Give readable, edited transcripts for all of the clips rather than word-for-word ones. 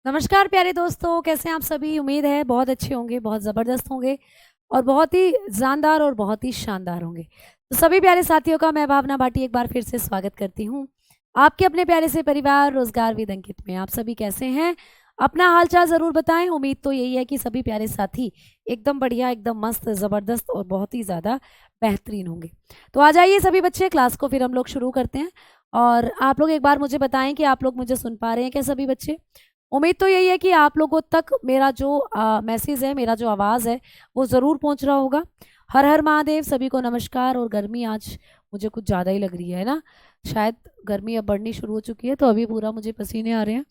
नमस्कार प्यारे दोस्तों, कैसे हैं आप सभी। उम्मीद है बहुत अच्छे होंगे, बहुत ज़बरदस्त होंगे और बहुत ही जानदार और बहुत ही शानदार होंगे। तो सभी प्यारे साथियों का मैं भावना भाटी एक बार फिर से स्वागत करती हूँ आपके अपने प्यारे से परिवार रोजगार विद अंकित में। आप सभी कैसे हैं, अपना हालचाल ज़रूर बताएं। उम्मीद तो यही है कि सभी प्यारे साथी एकदम बढ़िया, एकदम मस्त, ज़बरदस्त और बहुत ही ज़्यादा बेहतरीन होंगे। तो आ जाइए सभी बच्चे, क्लास को फिर हम लोग शुरू करते हैं। और आप लोग एक बार मुझे बताएं कि आप लोग मुझे सुन पा रहे हैं क्या सभी बच्चे। उम्मीद तो यही है कि आप लोगों तक मेरा जो मैसेज है, मेरा जो आवाज़ है, वो ज़रूर पहुंच रहा होगा। हर हर महादेव, सभी को नमस्कार। और गर्मी आज मुझे कुछ ज़्यादा ही लग रही है ना, शायद गर्मी अब बढ़नी शुरू हो चुकी है, तो अभी पूरा मुझे पसीने आ रहे हैं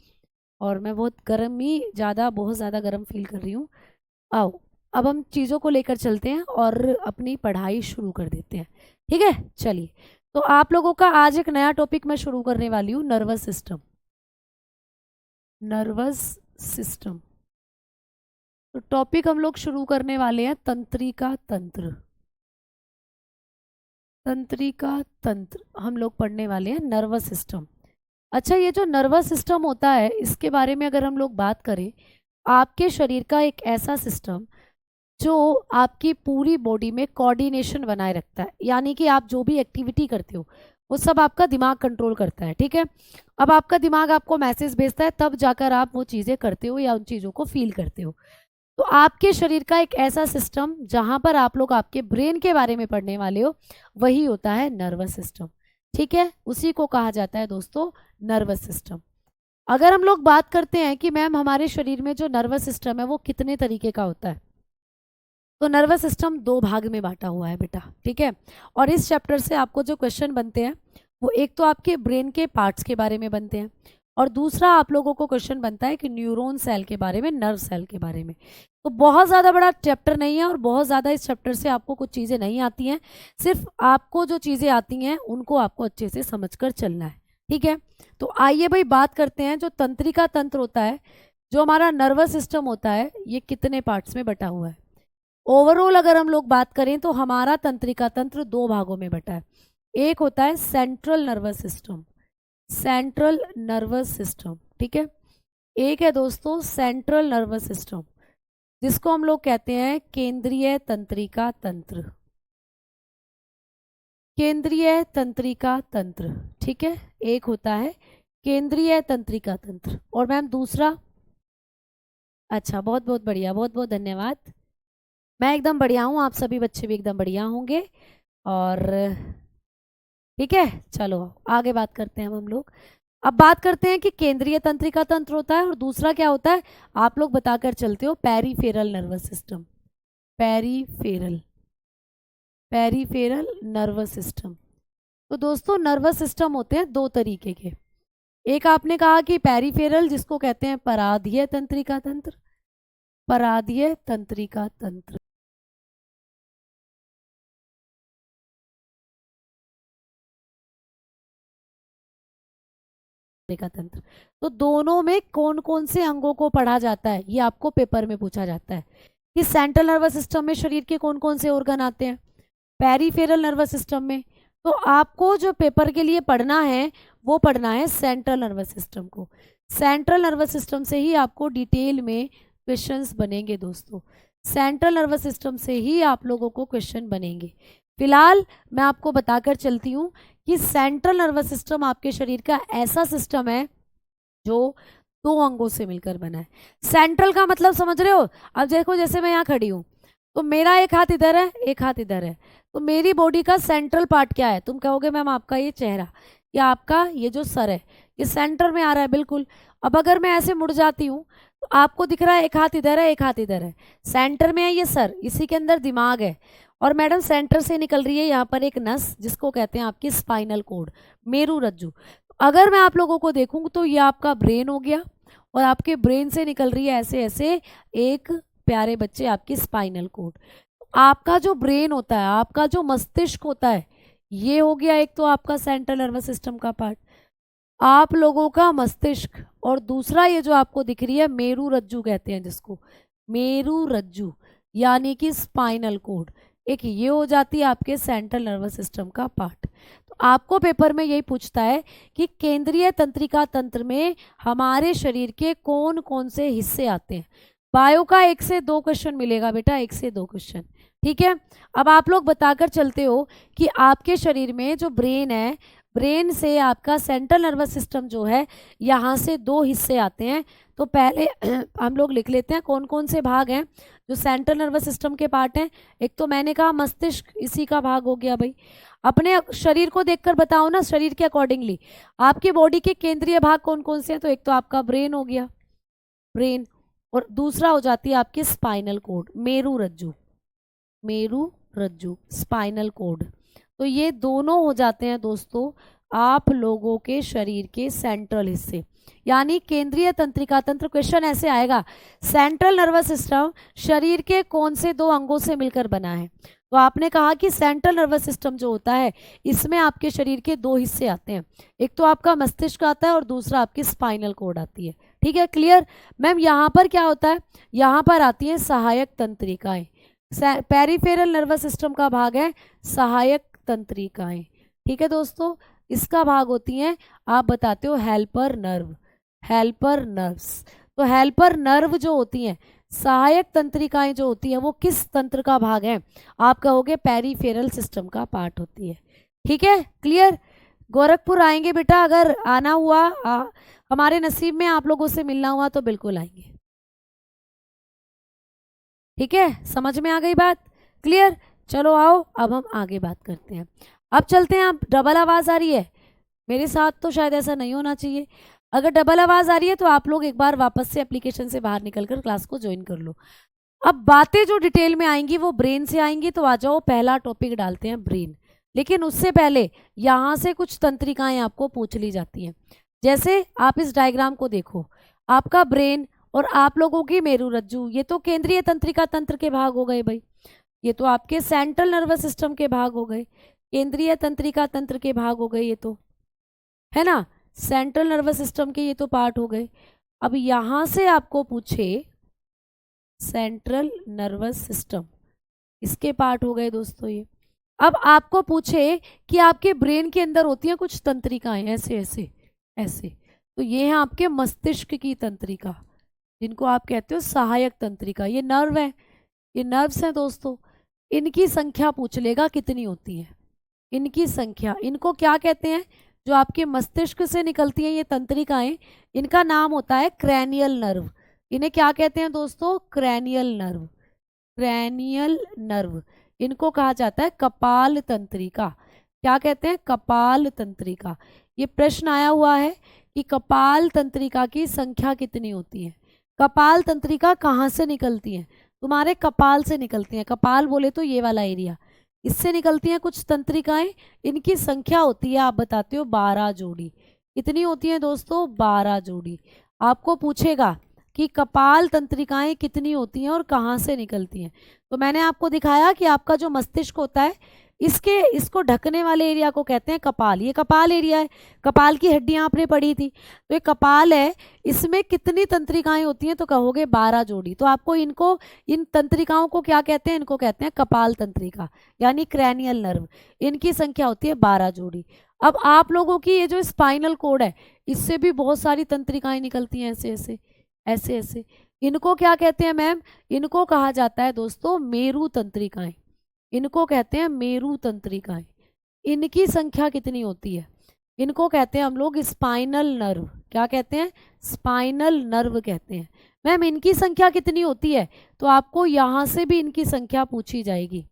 और मैं बहुत गर्मी ज़्यादा, बहुत ज़्यादा गर्म फील कर रही हूँ। आओ अब हम चीज़ों को लेकर चलते हैं और अपनी पढ़ाई शुरू कर देते हैं। ठीक है, चलिए। तो आप लोगों का आज एक नया टॉपिक मैं शुरू करने वाली हूँ, नर्वस सिस्टम। Nervous system. तो टॉपिक हम लोग शुरू करने वाले हैं तंत्रिका तंत्र। तंत्रिका तंत्र हम लोग पढ़ने वाले हैं, नर्वस सिस्टम। अच्छा, ये जो नर्वस सिस्टम होता है, इसके बारे में अगर हम लोग बात करें, आपके शरीर का एक ऐसा सिस्टम जो आपकी पूरी बॉडी में कोऑर्डिनेशन बनाए रखता है। यानी कि आप जो भी एक्टिविटी करते हो वो सब आपका दिमाग कंट्रोल करता है। ठीक है, अब आपका दिमाग आपको मैसेज भेजता है, तब जाकर आप वो चीज़ें करते हो या उन चीज़ों को फील करते हो। तो आपके शरीर का एक ऐसा सिस्टम जहां पर आप लोग आपके ब्रेन के बारे में पढ़ने वाले हो, वही होता है नर्वस सिस्टम। ठीक है, उसी को कहा जाता है दोस्तों नर्वस सिस्टम। अगर हम लोग बात करते हैं कि मैम हमारे शरीर में जो नर्वस सिस्टम है वो कितने तरीके का होता है, तो नर्वस सिस्टम दो भाग में बांटा हुआ है बेटा। ठीक है, और इस चैप्टर से आपको जो क्वेश्चन बनते हैं वो एक तो आपके ब्रेन के पार्ट्स के बारे में बनते हैं, और दूसरा आप लोगों को क्वेश्चन बनता है कि न्यूरॉन सेल के बारे में, नर्व सेल के बारे में। तो बहुत ज़्यादा बड़ा चैप्टर नहीं है और बहुत ज़्यादा इस चैप्टर से आपको कुछ चीज़ें नहीं आती हैं। सिर्फ आपको जो चीज़ें आती हैं उनको आपको अच्छे से समझ कर चलना है। ठीक है, तो आइए भाई बात करते हैं, जो तंत्रिका तंत्र होता है, जो हमारा नर्वस सिस्टम होता है, ये कितने पार्ट्स में बटा हुआ है। ओवरऑल अगर हम लोग बात करें तो हमारा तंत्रिका तंत्र दो भागों में बटा है। एक होता है central nervous system, central nervous system. ठीक है, एक है दोस्तों सेंट्रल नर्वस सिस्टम, जिसको हम लोग कहते हैं केंद्रीय तंत्रिका तंत्र। केंद्रीय तंत्रिका तंत्र। ठीक है, एक होता है केंद्रीय तंत्रिका तंत्र, और मैम दूसरा। अच्छा, बहुत बहुत बढ़िया, बहुत बहुत धन्यवाद। मैं एकदम बढ़िया हूँ, आप सभी बच्चे भी एकदम बढ़िया होंगे। और ठीक है, चलो आगे बात करते हैं हम लोग। अब बात करते हैं कि केंद्रीय तंत्रिका तंत्र होता है और दूसरा क्या होता है, आप लोग बताकर चलते हो peripheral nervous system. Peripheral, peripheral nervous system. तो दोस्तों नर्वस सिस्टम होते हैं दो तरीके के। एक आपने कहा कि पेरीफेरल, जिसको कहते हैं पराधीय तंत्रिका तंत्र, पराधीय तंत्रिका तंत्र। का तंत्र, तो दोनों में कौन कौन से अंगों को पढ़ा जाता है, ये आपको पेपर में पूछा जाता है कि सेंट्रल नर्वस सिस्टम में शरीर के कौन कौन से ऑर्गन आते हैं, पेरीफेरल नर्वस सिस्टम में। तो आपको जो पेपर के लिए पढ़ना है वो पढ़ना है सेंट्रल नर्वस सिस्टम को। सेंट्रल नर्वस सिस्टम से ही आपको डिटेल में क्वेश्चंस बनेंगे दोस्तों, सेंट्रल नर्वस सिस्टम से ही आप लोगों को क्वेश्चन बनेंगे। फिलहाल मैं आपको बताकर चलती हूँ कि सेंट्रल नर्वस सिस्टम आपके शरीर का ऐसा सिस्टम है जो दो अंगों से मिलकर बना है। सेंट्रल का मतलब समझ रहे हो। अब देखो, जैसे मैं यहाँ खड़ी हूँ तो मेरा एक हाथ इधर है, एक हाथ इधर है, तो मेरी बॉडी का सेंट्रल पार्ट क्या है, तुम कहोगे मैम आपका ये चेहरा या आपका ये जो सर है, ये सेंटर में आ रहा है, बिल्कुल। अब अगर मैं ऐसे मुड़ जाती हूँ तो आपको दिख रहा है एक हाथ इधर है, एक हाथ इधर है, सेंटर में है ये सर, इसी के अंदर दिमाग है। और मैडम सेंटर से निकल रही है यहाँ पर एक नस, जिसको कहते हैं आपकी स्पाइनल कोड, मेरू रज्जु। अगर मैं आप लोगों को देखूँ तो ये आपका ब्रेन हो गया, और आपके ब्रेन से निकल रही है ऐसे ऐसे एक प्यारे बच्चे आपकी स्पाइनल कोड। आपका जो ब्रेन होता है, आपका जो मस्तिष्क होता है, ये हो गया एक तो आपका सेंट्रल नर्वस सिस्टम का पार्ट, आप लोगों का मस्तिष्क। और दूसरा ये जो आपको दिख रही है मेरू रज्जु कहते हैं जिसको, मेरू रज्जु यानी कि स्पाइनल कोड, एक ये हो जाती है आपके सेंट्रल नर्वस सिस्टम का पार्ट। तो आपको पेपर में यही पूछता है कि केंद्रीय तंत्रिका तंत्र में हमारे शरीर के कौन कौन से हिस्से आते हैं। बायो का 1 से 2 क्वेश्चन मिलेगा बेटा, 1 से 2 क्वेश्चन, ठीक है। अब आप लोग बताकर चलते हो कि आपके शरीर में जो ब्रेन है, ब्रेन से आपका सेंट्रल नर्वस सिस्टम जो है, यहाँ से 2 हिस्से आते हैं। तो पहले हम लोग लिख लेते हैं कौन कौन से भाग हैं जो सेंट्रल नर्वस सिस्टम के पार्ट हैं। एक तो मैंने कहा मस्तिष्क, इसी का भाग हो गया भाई। अपने शरीर को देखकर बताओ ना, शरीर के अकॉर्डिंगली आपकी बॉडी के केंद्रीय भाग कौन कौन से हैं। तो एक तो आपका ब्रेन हो गया, ब्रेन, और दूसरा हो जाती है आपकी स्पाइनल कोड, मेरु रज्जु, मेरु रज्जु, स्पाइनल कोड। तो ये दोनों हो जाते हैं दोस्तों आप लोगों के शरीर के सेंट्रल हिस्से, यानी केंद्रीय तंत्रिका तंत्र। क्वेश्चन ऐसे आएगा, सेंट्रल नर्वस सिस्टम शरीर के कौन से 2 अंगों से मिलकर बना है। तो आपने कहा कि सेंट्रल नर्वस सिस्टम जो होता है इसमें आपके शरीर के 2 हिस्से आते हैं, एक तो आपका मस्तिष्क आता है और दूसरा आपकी स्पाइनल कोड आती है, ठीक है, क्लियर। मैम यहाँ पर क्या होता है, यहाँ पर आती है सहायक तंत्रिकाएं। पेरिफेरल नर्वस सिस्टम का भाग है सहायक तंत्रिकाएं, ठीक है दोस्तों। इसका भाग होती हैं, आप बताते हो हेल्पर नर्व, हेल्पर नर्व्स। तो हेल्पर नर्व जो होती हैं, सहायक तंत्रिकाएं जो होती हैं, वो किस तंत्र का भाग है, आप कहोगे पेरिफेरल सिस्टम का पार्ट होती है, ठीक है, क्लियर। गोरखपुर आएंगे बेटा, अगर आना हुआ हमारे नसीब में आप लोगों से मिलना हुआ तो बिल्कुल आएंगे, ठीक है। समझ में आ गई बात, क्लियर। चलो आओ अब हम आगे बात करते हैं। अब चलते हैं। अब डबल आवाज़ आ रही है मेरे साथ, तो शायद ऐसा नहीं होना चाहिए। अगर डबल आवाज़ आ रही है तो आप लोग एक बार वापस से एप्लीकेशन से बाहर निकलकर क्लास को ज्वाइन कर लो। अब बातें जो डिटेल में आएंगी वो ब्रेन से आएंगी, तो आ जाओ पहला टॉपिक डालते हैं ब्रेन। लेकिन उससे पहले यहाँ से कुछ तंत्रिकाएं आपको पूछ ली जाती हैं। जैसे आप इस डायग्राम को देखो, आपका ब्रेन और आप लोगों की मेरुरज्जु, ये तो केंद्रीय तंत्रिका तंत्र के भाग हो गए भाई, ये तो आपके सेंट्रल नर्वस सिस्टम के भाग हो गए, केंद्रीय तंत्रिका तंत्र के भाग हो गए, ये तो है ना, सेंट्रल नर्वस सिस्टम के ये तो पार्ट हो गए। अब यहां से आपको पूछे सेंट्रल नर्वस सिस्टम, इसके पार्ट हो गए दोस्तों ये। अब आपको पूछे कि आपके ब्रेन के अंदर होती हैं कुछ तंत्रिकाएं, ऐसे ऐसे ऐसे, तो ये है आपके मस्तिष्क की तंत्रिका, जिनको आप कहते हो सहायक तंत्रिका। ये नर्व है, ये नर्व्स हैं दोस्तों। इनकी संख्या पूछ लेगा कितनी होती है, इनकी संख्या। इनको क्या कहते हैं, जो आपके मस्तिष्क से निकलती हैं ये तंत्रिकाएं, इनका नाम होता है क्रैनियल नर्व। इन्हें क्या कहते हैं दोस्तों, क्रैनियल नर्व, क्रैनियल नर्व। इनको कहा जाता है कपाल तंत्रिका। क्या कहते हैं, कपाल तंत्रिका। ये प्रश्न आया हुआ है कि कपाल तंत्रिका की संख्या कितनी होती है। कपाल तंत्रिका कहाँ से निकलती है, तुम्हारे कपाल से निकलती हैं। कपाल बोले तो ये वाला एरिया, इससे निकलती हैं कुछ तंत्रिकाएं। इनकी संख्या होती है, आप बताते हो 12 जोड़ी। कितनी होती हैं दोस्तों, 12 जोड़ी। आपको पूछेगा कि कपाल तंत्रिकाएं कितनी होती हैं और कहाँ से निकलती हैं। तो मैंने आपको दिखाया कि आपका जो मस्तिष्क होता है, इसको ढकने वाले एरिया को कहते हैं कपाल। ये कपाल एरिया है, कपाल की हड्डियां आपने पढ़ी थी, तो ये कपाल है। इसमें कितनी तंत्रिकाएं होती हैं, तो कहोगे 12 जोड़ी। तो आपको इन तंत्रिकाओं को क्या कहते हैं, इनको कहते हैं कपाल तंत्रिका, यानी क्रैनियल नर्व। इनकी संख्या होती है 12 जोड़ी। अब आप लोगों की ये जो स्पाइनल कोड है, इससे भी बहुत सारी तंत्रिकाएं निकलती हैं, ऐसे ऐसे ऐसे ऐसे। इनको क्या कहते हैं मैम, इनको कहा जाता है दोस्तों मेरु तंत्रिकाएं, इनको कहते हैं मेरु तंत्रिकाएं। इनकी संख्या कितनी होती है, इनको कहते हैं हम लोग स्पाइनल नर्व। क्या कहते हैं, स्पाइनल नर्व कहते हैं। मैम इनकी संख्या कितनी होती है, तो आपको यहां से भी इनकी संख्या पूछी जाएगी।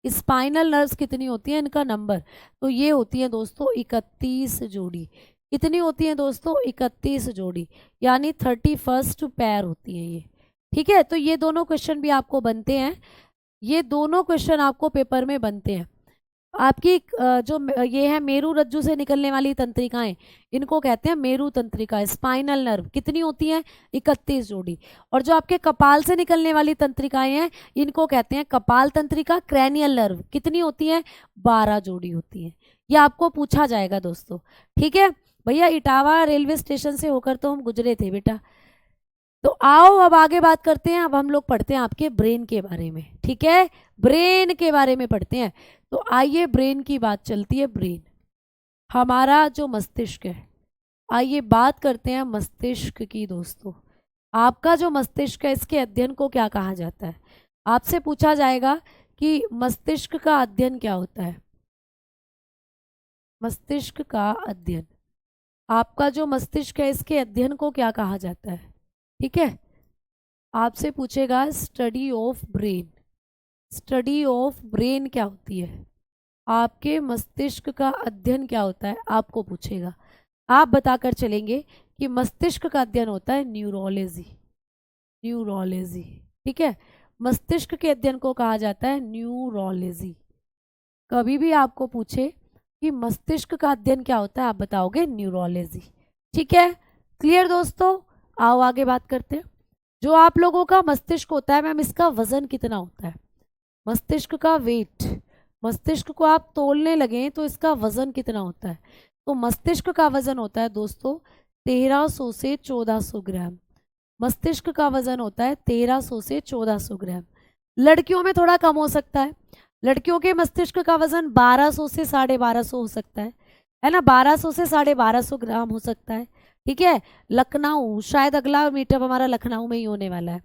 स्पाइनल नर्व्स कितनी होती है, इनका नंबर, तो ये होती है दोस्तों 31 जोड़ी। कितनी होती है दोस्तों, 31 जोड़ी, यानी 31st पैर होती है ये, ठीक है। तो ये दोनों क्वेश्चन भी आपको बनते हैं, ये दोनों क्वेश्चन आपको पेपर में बनते हैं। आपकी जो ये है मेरु रज्जु से निकलने वाली तंत्रिकाएं, इनको कहते हैं मेरु तंत्रिका। स्पाइनल नर्व कितनी होती हैं, 31 जोड़ी। और जो आपके कपाल से निकलने वाली तंत्रिकाएं हैं, इनको कहते हैं कपाल तंत्रिका। क्रैनियल नर्व कितनी होती हैं, 12 जोड़ी होती हैं। ये आपको पूछा जाएगा दोस्तों, ठीक है। भैया इटावा रेलवे स्टेशन से होकर तो हम गुजरे थे बेटा, तो आओ अब आगे बात करते हैं। अब हम लोग पढ़ते हैं आपके ब्रेन के बारे में, ठीक है, ब्रेन के बारे में पढ़ते हैं। तो आइए ब्रेन की बात चलती है। ब्रेन हमारा जो मस्तिष्क है, आइए बात करते हैं मस्तिष्क की दोस्तों। आपका जो मस्तिष्क है इसके अध्ययन को क्या कहा जाता है? आपसे पूछा जाएगा कि मस्तिष्क का अध्ययन क्या होता है। मस्तिष्क का अध्ययन, आपका जो मस्तिष्क है इसके अध्ययन को क्या कहा जाता है? ठीक है, आपसे पूछेगा study of brain. Study of brain क्या होती है, आपके मस्तिष्क का अध्ययन क्या होता है, आपको पूछेगा। आप बताकर चलेंगे कि मस्तिष्क का अध्ययन होता है न्यूरोलॉजी। न्यूरोलॉजी, ठीक है, मस्तिष्क के अध्ययन को कहा जाता है न्यूरोलॉजी। कभी भी आपको पूछे कि मस्तिष्क का अध्ययन क्या होता है, आप बताओगे न्यूरोलॉजी। ठीक है, क्लियर दोस्तों? आओ आगे बात करते हैं। जो आप लोगों का मस्तिष्क होता है मैम, इसका वजन कितना होता है? मस्तिष्क का वेट, मस्तिष्क को आप तोलने लगे तो इसका वजन कितना होता है? तो मस्तिष्क का वजन होता है दोस्तों 1300 से 1400 ग्राम। मस्तिष्क का वजन होता है 1300 से 1400 ग्राम। लड़कियों में थोड़ा कम हो सकता है, लड़कियों के मस्तिष्क का वजन 1200 से 1250 हो सकता है ना, 1200 से 1250 ग्राम हो सकता है। ठीक है, लखनऊ, शायद अगला मीटअप हमारा लखनऊ में ही होने वाला है।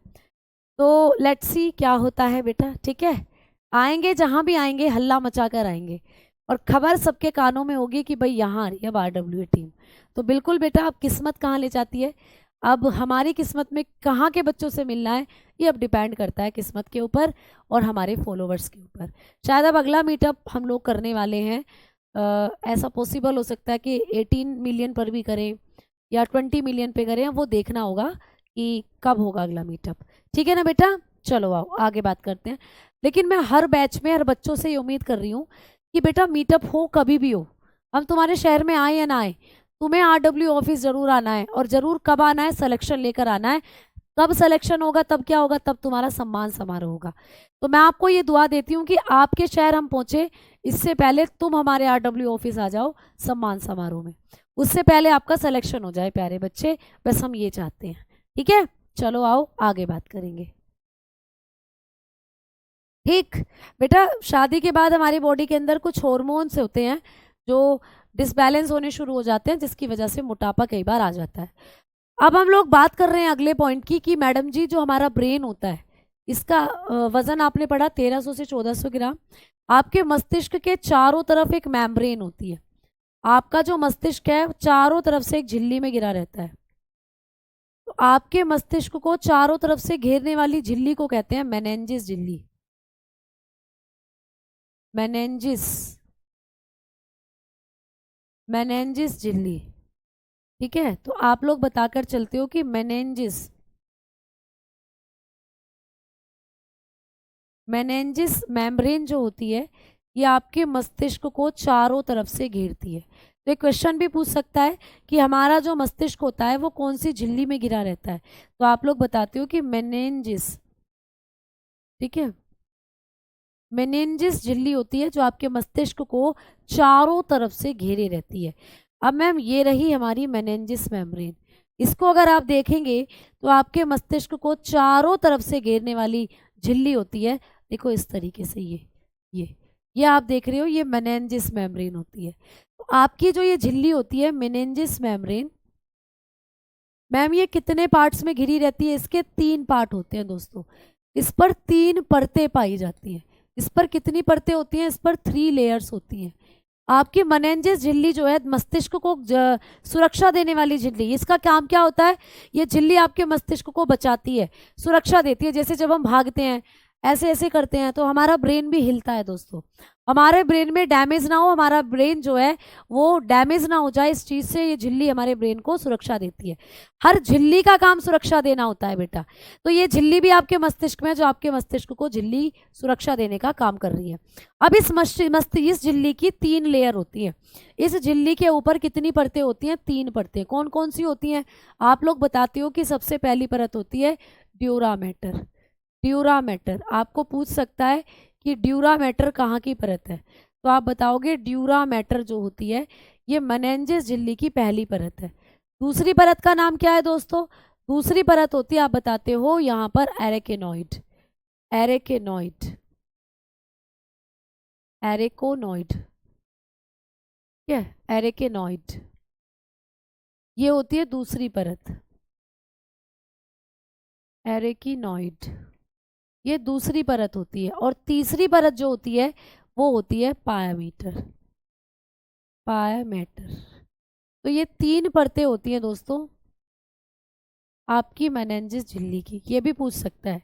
तो लेट्स सी क्या होता है बेटा। ठीक है, आएंगे जहां भी आएंगे हल्ला मचा कर आएंगे और खबर सबके कानों में होगी कि भाई यहाँ आ रही है RWA टीम। तो बिल्कुल बेटा, अब किस्मत कहाँ ले जाती है, अब हमारी किस्मत में कहाँ के बच्चों से मिलना है ये अब डिपेंड करता है किस्मत के ऊपर और हमारे फॉलोवर्स के ऊपर। शायद अब अगला मीटअप हम लोग करने वाले हैं, ऐसा पॉसिबल हो सकता है कि 18 मिलियन पर भी करें या 20 मिलियन पे करें, वो देखना होगा कि कब होगा अगला मीटअप। ठीक है ना बेटा, चलो आओ आगे बात करते हैं। लेकिन मैं हर बैच में हर बच्चों से ये उम्मीद कर रही हूँ कि बेटा मीटअप हो कभी भी हो, हम तुम्हारे शहर में आए या ना आए, तुम्हें RW ऑफिस जरूर आना है और जरूर कब आना है, सिलेक्शन लेकर आना है। कब सिलेक्शन होगा तब क्या होगा, तब तुम्हारा सम्मान समारोह होगा। तो मैं आपको ये दुआ देती हूँ कि आपके शहर हम पहुंचे इससे पहले तुम हमारे RW ऑफिस आ जाओ सम्मान समारोह में, उससे पहले आपका सिलेक्शन हो जाए प्यारे बच्चे, बस हम ये चाहते हैं। ठीक है, चलो आओ आगे बात करेंगे। ठीक बेटा, शादी के बाद हमारी बॉडी के अंदर कुछ हॉर्मोन्स होते हैं जो डिसबैलेंस होने शुरू हो जाते हैं, जिसकी वजह से मोटापा कई बार आ जाता है। अब हम लोग बात कर रहे हैं अगले पॉइंट की कि मैडम जी जो हमारा ब्रेन होता है इसका वजन आपने पढ़ा 1300 से 1400 ग्राम। आपके मस्तिष्क के चारों तरफ एक मेम्ब्रेन होती है, आपका जो मस्तिष्क है चारों तरफ से एक झिल्ली में घिरा रहता है। तो आपके मस्तिष्क को चारों तरफ से घेरने वाली झिल्ली को कहते हैं मेनेंजिस झिल्ली। मेनेंजिस, मेनेंजिस झिल्ली। ठीक है, तो आप लोग बताकर चलते हो कि मेनेंजिस, मेनेंजिस मेम्ब्रेन जो होती है ये आपके मस्तिष्क को चारों तरफ से घेरती है। तो एक क्वेश्चन भी पूछ सकता है कि हमारा जो मस्तिष्क होता है वो कौन सी झिल्ली में घिरा रहता है, तो आप लोग बताते हो कि मेनेंजिस। ठीक है, मेनेंजिस झिल्ली होती है जो आपके मस्तिष्क को चारों तरफ से घेरे रहती है। अब मैम ये रही हमारी मेनेंजिस मेम्ब्रेन, इसको अगर आप देखेंगे तो आपके मस्तिष्क को चारों तरफ से घेरने वाली झिल्ली होती है। देखो इस तरीके से ये आप देख रहे हो, ये मेनेंजिस मेम्ब्रेन होती है। तो आपकी जो ये झिल्ली होती है मेनेंजिस मेम्ब्रेन, मैम ये कितने पार्ट्स में घिरी रहती है? इसके 3 पार्ट होते हैं दोस्तों, इस पर 3 परतें पाई जाती हैं। इस पर कितनी परतें होती हैं? इस पर 3 लेयर्स होती हैं। आपकी मेनेंजिस झिल्ली जो है मस्तिष्क को सुरक्षा देने वाली झिल्ली, इसका काम क्या होता है? ये झिल्ली आपके मस्तिष्क को बचाती है, सुरक्षा देती है। जैसे जब हम भागते हैं ऐसे ऐसे करते हैं तो हमारा ब्रेन भी हिलता है दोस्तों, हमारे ब्रेन में डैमेज ना हो, हमारा ब्रेन जो है वो डैमेज ना हो जाए, इस चीज़ से ये झिल्ली हमारे ब्रेन को सुरक्षा देती है। हर झिल्ली का काम सुरक्षा देना होता है बेटा। तो ये झिल्ली भी आपके मस्तिष्क में, जो आपके मस्तिष्क को झिल्ली सुरक्षा देने का काम कर रही है। अब इस झिल्ली की 3 लेयर होती है। इस झिल्ली के ऊपर कितनी परतें होती हैं? 3 परतें। कौन कौन सी होती हैं आप लोग बताते हो? कि सबसे पहली परत होती है ड्यूरा मैटर। ड्यूरा मैटर, आपको पूछ सकता है कि ड्यूरा मैटर कहाँ की परत है, तो आप बताओगे ड्यूरा मैटर जो होती है ये मेनेंजिस झिल्ली की पहली परत है। दूसरी परत का नाम क्या है दोस्तों? दूसरी परत होती है, आप बताते हो यहाँ पर एरेकेनॉइड, एरेकेनॉइड, एरेकोनॉइड, ठीक है, एरेकेनॉइड, ये होती है दूसरी परत, एरेकिनॉइड, ये दूसरी परत होती है। और तीसरी परत जो होती है वो होती है पायामीटर, पायामीटर। तो ये तीन परतें होती हैं दोस्तों आपकी मेनेंजिस झिल्ली की। ये भी पूछ सकता है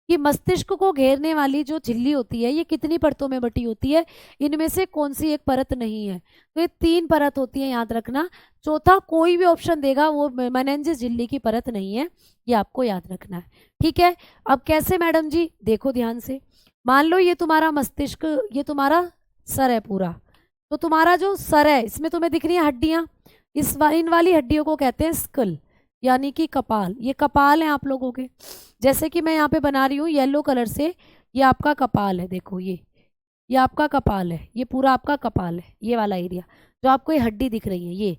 कि मस्तिष्क को घेरने वाली जो झिल्ली होती है ये कितनी परतों में बटी होती है, इनमें से कौन सी एक परत नहीं है। तो ये तीन परत होती है, याद रखना। चौथा कोई भी ऑप्शन देगा वो मेनेंजिस झिल्ली की परत नहीं है, ये आपको याद रखना है। ठीक है, अब कैसे मैडम जी, देखो ध्यान से। मान लो ये तुम्हारा मस्तिष्क, ये तुम्हारा सर है पूरा। तो तुम्हारा जो सर है इसमें तुम्हें दिख रही है हड्डियां, इन वाली हड्डियों को कहते हैं स्कल, यानी कि कपाल। ये कपाल है आप लोगों के, जैसे कि मैं यहाँ पे बना रही हूँ येलो कलर से, ये आपका कपाल है। देखो ये आपका कपाल है, ये पूरा आपका कपाल है, ये वाला एरिया जो आपको ये हड्डी दिख रही है,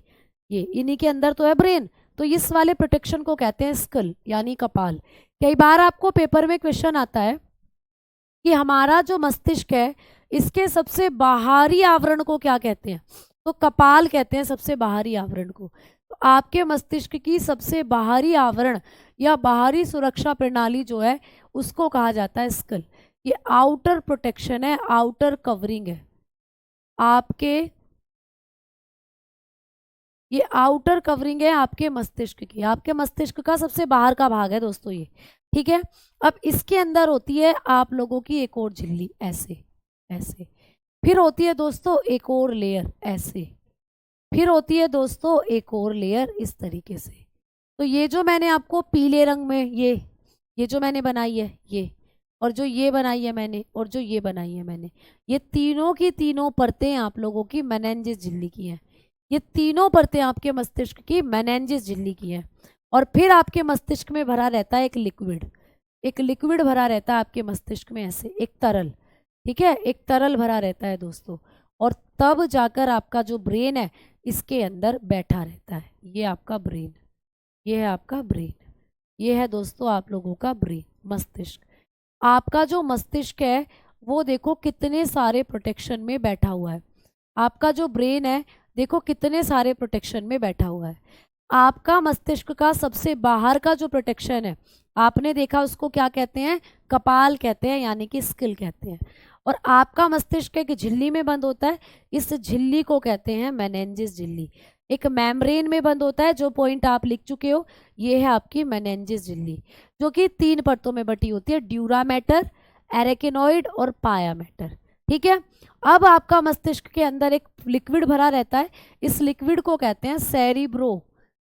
ये इन्हीं के अंदर तो है ब्रेन। तो इस वाले प्रोटेक्शन को कहते हैं स्कल, यानी कपाल। कई बार आपको पेपर में क्वेश्चन आता है कि हमारा जो मस्तिष्क है इसके सबसे बाहरी आवरण को क्या कहते हैं, तो कपाल कहते हैं सबसे बाहरी आवरण को। तो आपके मस्तिष्क की सबसे बाहरी आवरण या बाहरी सुरक्षा प्रणाली जो है उसको कहा जाता है स्कल। ये आउटर प्रोटेक्शन है, आउटर कवरिंग है आपके, ये आउटर कवरिंग है आपके मस्तिष्क की, आपके मस्तिष्क का सबसे बाहर का भाग है दोस्तों ये। ठीक है, अब इसके अंदर होती है आप लोगों की एक और झिल्ली, ऐसे ऐसे। फिर होती है दोस्तों एक और लेयर, ऐसे। फिर होती है दोस्तों एक और लेयर, इस तरीके से। तो ये जो मैंने आपको पीले रंग में ये जो मैंने बनाई है ये, और जो ये बनाई है मैंने, और जो ये बनाई है मैंने, ये तीनों की तीनों परतें आप लोगों की मेनेंजिस झिल्ली की हैं। ये तीनों परतें आपके मस्तिष्क की मेनेंजिस झिल्ली की हैं। और फिर आपके मस्तिष्क में भरा रहता है एक लिक्विड, एक लिक्विड भरा रहता है आपके मस्तिष्क में, ऐसे एक तरल। ठीक है, एक तरल भरा रहता है दोस्तों। और तब जाकर आपका जो ब्रेन है इसके अंदर बैठा रहता है। ये आपका ब्रेन, ये है आपका ब्रेन, ये है दोस्तों आप लोगों का ब्रेन, मस्तिष्क। आपका जो मस्तिष्क है वो देखो कितने सारे प्रोटेक्शन में बैठा हुआ है। आपका जो ब्रेन है देखो कितने सारे प्रोटेक्शन में बैठा हुआ है। आपका मस्तिष्क का सबसे बाहर का जो प्रोटेक्शन है आपने देखा उसको क्या कहते हैं, कपाल कहते हैं, यानी कि स्किल कहते हैं। और आपका मस्तिष्क एक झिल्ली में बंद होता है, इस झिल्ली को कहते हैं मेनेंजिस झिल्ली। एक मेम्ब्रेन में बंद होता है, जो पॉइंट आप लिख चुके हो, ये है आपकी मेनेंजिस झिल्ली, जो कि तीन परतों में बटी होती है, ड्यूरा मैटर, एरेकेनॉइड और पाया मैटर। ठीक है, अब आपका मस्तिष्क के अंदर एक लिक्विड भरा रहता है, इस लिक्विड को कहते हैं cerebro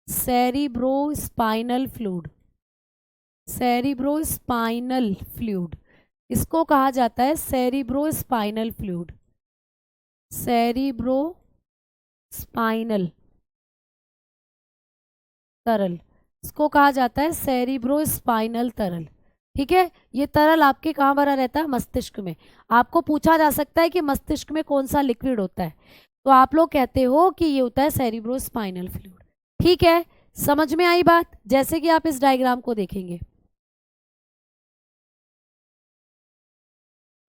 spinal fluid, cerebro spinal fluid, इसको कहा जाता है cerebro spinal fluid, cerebro spinal तरल, इसको कहा जाता है सेरिब्रो स्पाइनल तरल। ठीक है, ये तरल आपके कहाँ भरा रहता है, मस्तिष्क में। आपको पूछा जा सकता है कि मस्तिष्क में कौन सा लिक्विड होता है, तो आप लोग कहते हो कि ये होता है सेरिब्रो स्पाइनल फ्लूइड। ठीक है, समझ में आई बात, जैसे कि आप इस डायग्राम को देखेंगे।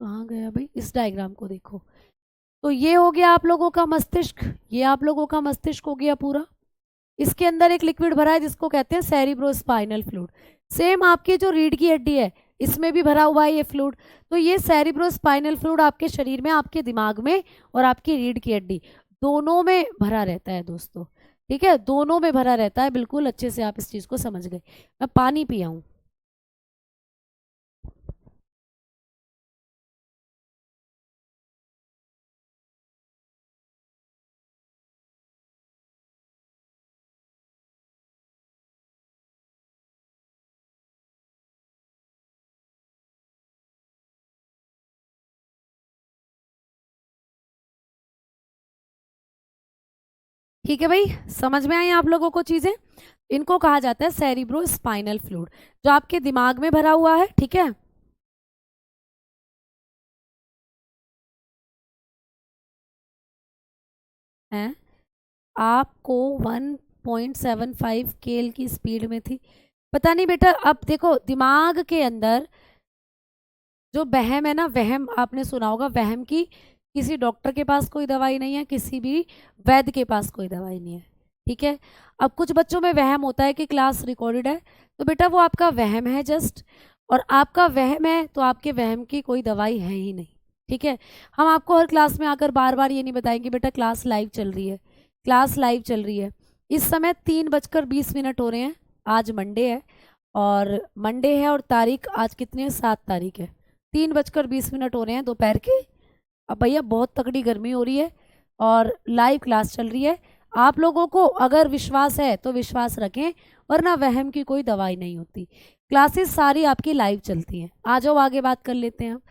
कहाँ गया भाई, इस डायग्राम को देखो। तो ये हो गया आप लोगों का मस्तिष्क, ये आप लोगों का मस्तिष्क हो गया पूरा। इसके अंदर एक लिक्विड भरा है जिसको कहते हैं सेरिब्रोस्पाइनल फ्लूइड। सेम आपकी जो रीढ़ की हड्डी है इसमें भी भरा हुआ है ये फ्लूइड। तो ये सेरिब्रोस्पाइनल फ्लूइड आपके शरीर में, आपके दिमाग में और आपकी रीढ़ की हड्डी दोनों में भरा रहता है दोस्तों। ठीक है, दोनों में भरा रहता है, बिल्कुल अच्छे से आप इस चीज को समझ गए। मैं पानी पिया हूँ। ठीक है भाई, समझ में आई आप लोगों को चीजें। इनको कहा जाता है सेरिब्रो स्पाइनल फ्लूइड, जो आपके दिमाग में भरा हुआ है। ठीक है, हैं आपको 1.75 केल की स्पीड में थी पता नहीं बेटा, अब देखो दिमाग के अंदर जो वहम है ना, वहम आपने सुना होगा, वहम की किसी डॉक्टर के पास कोई दवाई नहीं है, किसी भी वैद्य के पास कोई दवाई नहीं है। ठीक है। अब कुछ बच्चों में वहम होता है कि क्लास रिकॉर्डेड है, तो बेटा वो आपका वहम है जस्ट, और आपका वहम है तो आपके वहम की कोई दवाई है ही नहीं। ठीक है। हम आपको हर क्लास में आकर बार बार ये नहीं बताएंगे बेटा क्लास लाइव चल रही है, क्लास लाइव चल रही है। इस समय 3:20 हो रहे हैं। आज मंडे है, और मंडे है और तारीख आज कितनी है, 7 तारीख है। 3:20 हो रहे हैं दोपहर के। अब भैया बहुत तगड़ी गर्मी हो रही है और लाइव क्लास चल रही है। आप लोगों को अगर विश्वास है तो विश्वास रखें, वरना वहम की कोई दवाई नहीं होती। क्लासेस सारी आपकी लाइव चलती हैं। आ जाओ आगे बात कर लेते हैं हम।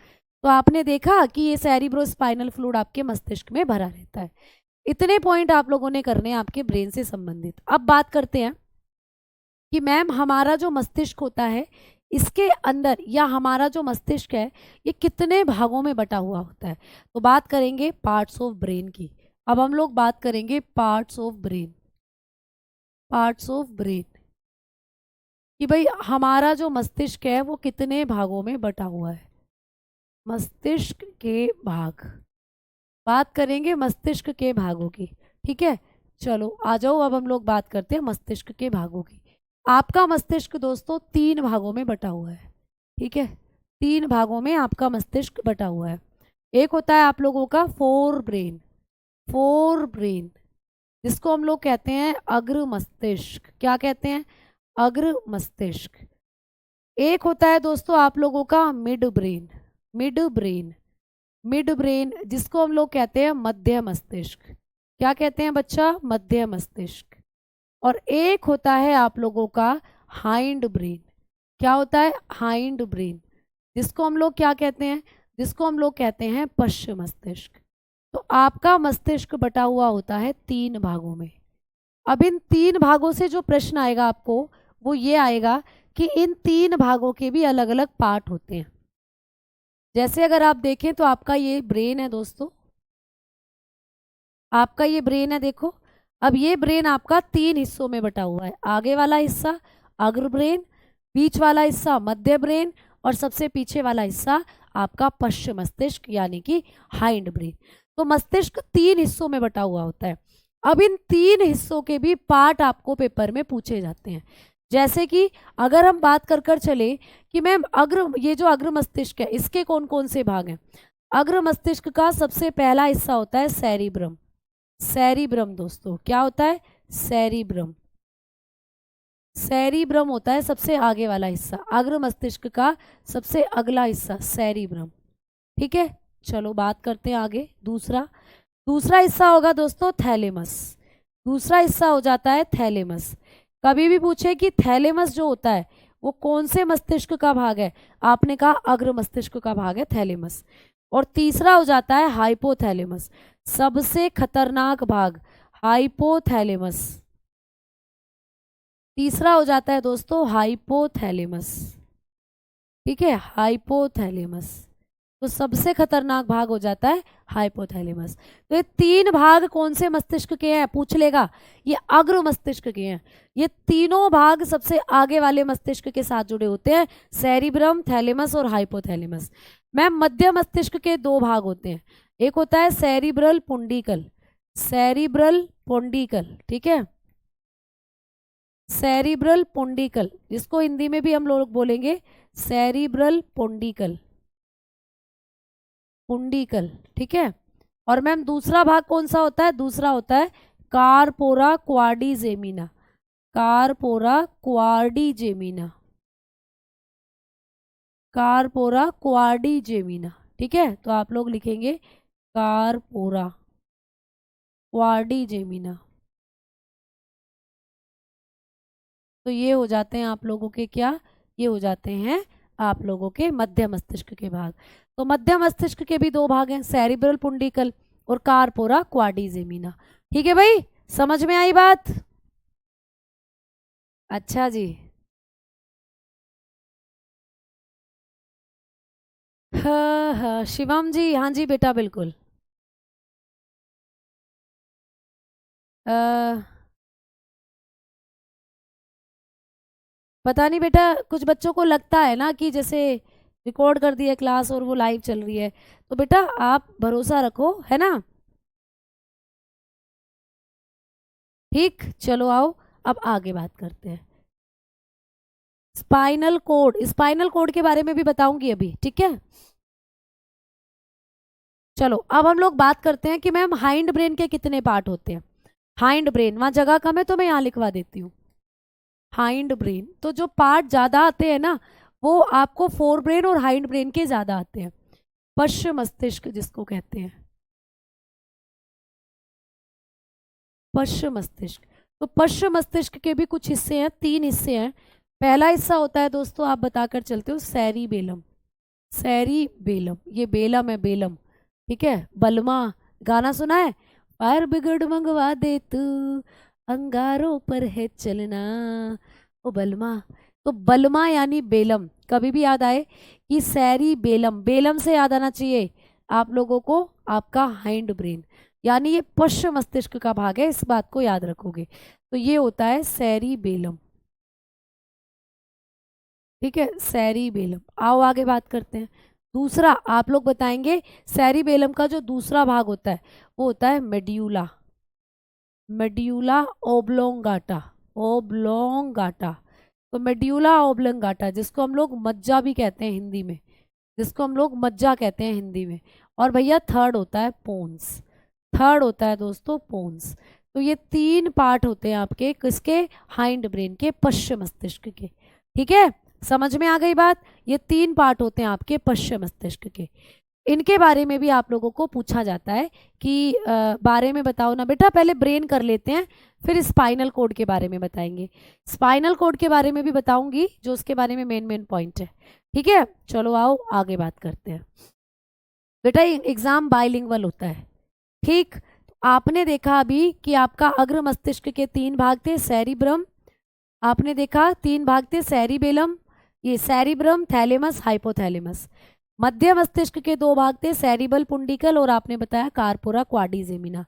तो आपने देखा कि ये सेरिब्रो स्पाइनल फ्लूइड आपके मस्तिष्क में भरा रहता है। इतने पॉइंट आप लोगों ने करने हैं आपके ब्रेन से संबंधित। अब बात करते हैं कि मैम हमारा जो मस्तिष्क होता है, इसके अंदर या हमारा जो मस्तिष्क है ये कितने भागों में बटा हुआ होता है। तो बात करेंगे पार्ट्स ऑफ ब्रेन की। अब हम लोग बात करेंगे parts of brain, parts of brain, कि भाई हमारा जो मस्तिष्क है वो कितने भागों में बटा हुआ है। मस्तिष्क के भाग, बात करेंगे मस्तिष्क के भागों की। ठीक है। चलो आ जाओ, अब हम लोग बात करते हैं मस्तिष्क के भागों की। आपका मस्तिष्क दोस्तों 3 भागों में बटा हुआ है। ठीक है। 3 भागों में आपका मस्तिष्क बटा हुआ है। एक होता है आप लोगों का फोर ब्रेन, फोर ब्रेन, जिसको हम लोग कहते हैं अग्र मस्तिष्क। क्या कहते हैं, अग्र मस्तिष्क। एक होता है दोस्तों आप लोगों का mid brain, mid brain, mid brain, जिसको हम लोग कहते हैं मध्य मस्तिष्क। क्या कहते हैं बच्चा, मध्य मस्तिष्क। और एक होता है आप लोगों का हाइंड ब्रेन। क्या होता है, हाइंड ब्रेन, जिसको हम लोग क्या कहते हैं, जिसको हम लोग कहते हैं पश्च मस्तिष्क। तो आपका मस्तिष्क बटा हुआ होता है 3 भागों में। अब इन 3 भागों से जो प्रश्न आएगा आपको वो ये आएगा कि इन 3 भागों के भी अलग अलग पार्ट होते हैं। जैसे अगर आप देखें तो आपका ये ब्रेन है दोस्तों, आपका ये ब्रेन है देखो। अब ये ब्रेन आपका 3 हिस्सों में बटा हुआ है। आगे वाला हिस्सा अग्र ब्रेन, बीच वाला हिस्सा मध्य ब्रेन, और सबसे पीछे वाला हिस्सा आपका पश्च मस्तिष्क यानी कि हाइंड ब्रेन। तो मस्तिष्क 3 हिस्सों में बटा हुआ होता है। अब इन 3 हिस्सों के भी पार्ट आपको पेपर में पूछे जाते हैं। जैसे कि अगर हम बात कर कर चले कि मैम अग्र, ये जो अग्र मस्तिष्क है इसके कौन कौन से भाग हैं। अग्र मस्तिष्क का सबसे पहला हिस्सा होता है सेरिब्रम। सेरिब्रम दोस्तों क्या होता है, सेरिब्रम, सेरिब्रम होता है सबसे आगे वाला हिस्सा। अग्र मस्तिष्क का सबसे अगला हिस्सा सेरिब्रम। ठीक है। चलो बात करते हैं आगे। दूसरा, दूसरा हिस्सा होगा दोस्तों थैलेमस। दूसरा हिस्सा हो जाता है थैलेमस। कभी भी पूछे कि थैलेमस जो होता है वो कौन से मस्तिष्क का भाग है, आपने कहा अग्र मस्तिष्क का भाग है थैलेमस। और तीसरा हो जाता है हाइपोथैलेमस, सबसे खतरनाक भाग हाइपोथैलेमस। तीसरा हो जाता है दोस्तों हाइपोथैलेमस। ठीक है, हाइपोथैलेमस, तो सबसे खतरनाक भाग हो जाता है हाइपोथैलेमस। तो ये 3 भाग कौन से मस्तिष्क के हैं पूछ लेगा, ये अग्र मस्तिष्क के हैं। ये तीनों भाग सबसे आगे वाले मस्तिष्क के साथ जुड़े होते हैं, सेरिब्रम, थैलेमस और हाइपोथैलेमस। मैम मध्य मस्तिष्क के 2 भाग होते हैं, एक होता है सेरिब्रल पुंडिकल, सेरिब्रल पुंडिकल। ठीक है, सेरिब्रल पुंडिकल, जिसको हिंदी में भी हम लोग बोलेंगे सेरिब्रल पुंडिकल, पुंडिकल। ठीक है। और मैम दूसरा भाग कौन सा होता है, दूसरा होता है कारपोरा क्वाडीजेमिना, कारपोरा क्वाडीजेमिना, कारपोरा क्वाडीजेमिना। ठीक है, तो आप लोग लिखेंगे कारपोरा क्वाडीजेमिना। तो ये हो जाते हैं आप लोगों के क्या, ये हो जाते हैं आप लोगों के मध्य मस्तिष्क के भाग। तो मध्य मस्तिष्क के भी 2 भाग हैं, सेरिब्रल पुंडिकल और कारपोरा क्वाडीजेमिना। ठीक है भाई, समझ में आई बात। अच्छा जी। हाँ हाँ शिवम जी, हाँ जी बेटा बिल्कुल। पता नहीं बेटा, कुछ बच्चों को लगता है ना कि जैसे रिकॉर्ड कर दिया क्लास और वो लाइव चल रही है, तो बेटा आप भरोसा रखो, है ना। ठीक, चलो आओ, अब आगे बात करते हैं। स्पाइनल कोड, स्पाइनल कोड के बारे में भी बताऊंगी अभी, ठीक है। चलो अब हम लोग बात करते हैं कि मैम हाइंड ब्रेन के कितने पार्ट होते हैं। हाइंड ब्रेन, वहां जगह कम है तो मैं यहाँ लिखवा देती हूँ। हाइंड ब्रेन, तो जो पार्ट ज्यादा आते हैं ना, वो आपको फोर ब्रेन और हाइंड ब्रेन के ज्यादा आते हैं। पश्च मस्तिष्क जिसको कहते हैं, पश्च मस्तिष्क। तो पश्च मस्तिष्क के भी कुछ हिस्से हैं, तीन हिस्से हैं। पहला हिस्सा होता है दोस्तों, आप बताकर चलते हो, सेरिबेलम। सेरिबेलम, ये बेलम है, बेलम, ठीक है। बलमा, गाना सुना है, फायर ब्रिगेड मंगवा दे तू, अंगारों पर है चलना, ओ बलमा। तो बलमा यानी बेलम, कभी भी याद आए कि सैरी बेलम, बेलम से याद आना चाहिए आप लोगों को आपका हाइंड ब्रेन, यानी ये पश्च मस्तिष्क का भाग है, इस बात को याद रखोगे। तो ये होता है सैरी बेलम, ठीक है, सैरी बेलम। आओ आगे बात करते हैं। दूसरा आप लोग बताएंगे, सैरी बेलम का जो दूसरा भाग होता है वो होता है मेड्यूला, मेड्यूला ओब्लोंगाटा, ओब्लोंगाटा। तो मेड्यूला ओब्लोंगाटा, जिसको हम लोग मज्जा भी कहते हैं हिंदी में, जिसको हम लोग मज्जा कहते हैं हिंदी में। और भैया थर्ड होता है पोन्स, थर्ड होता है दोस्तों पोन्स। तो ये तीन पार्ट होते हैं आपके किसके, हाइंड ब्रेन के, पश्च मस्तिष्क के, ठीक है। समझ में आ गई बात, ये तीन पार्ट होते हैं आपके पश्च मस्तिष्क के। इनके बारे में भी आप लोगों को पूछा जाता है कि बारे में बताओ ना बेटा, पहले ब्रेन कर लेते हैं, फिर स्पाइनल कोड के बारे में बताएंगे। स्पाइनल कोड के बारे में भी बताऊंगी, जो उसके बारे में मेन मेन पॉइंट है, ठीक है। चलो आओ आगे बात करते हैं। बेटा एग्जाम बाइलिंगुअल होता है, ठीक। तो आपने देखा अभी कि आपका अग्र मस्तिष्क के तीन भाग थे, सेरिब्रम, आपने देखा तीन भाग थे, सेरिबेलम, ये सेरिब्रम, थैलेमस, हाइपोथैलेमस। मध्य मस्तिष्क के दो भाग थे, सेरिबल पुंडिकल और आपने बताया कार्पोरा क्वाड्रिजेमिना।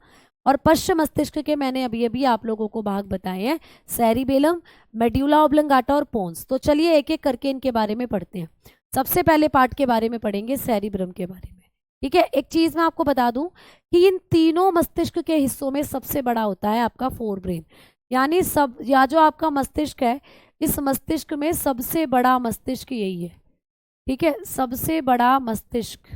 और पश्च मस्तिष्क के मैंने अभी अभी आप लोगों को भाग बताए हैं, सेरिबेलम, मेड्यूला ऑब्लोंगाटा और पोन्स। तो चलिए एक एक करके इनके बारे में पढ़ते हैं। सबसे पहले पार्ट के बारे में पढ़ेंगे, सेरिब्रम के बारे में, ठीक है। एक चीज मैं आपको बता दूं कि इन तीनों मस्तिष्क के हिस्सों में सबसे बड़ा होता है आपका फोर ब्रेन, यानी सब, या जो आपका मस्तिष्क है, इस मस्तिष्क में सबसे बड़ा मस्तिष्क यही है, ठीक है। सबसे बड़ा मस्तिष्क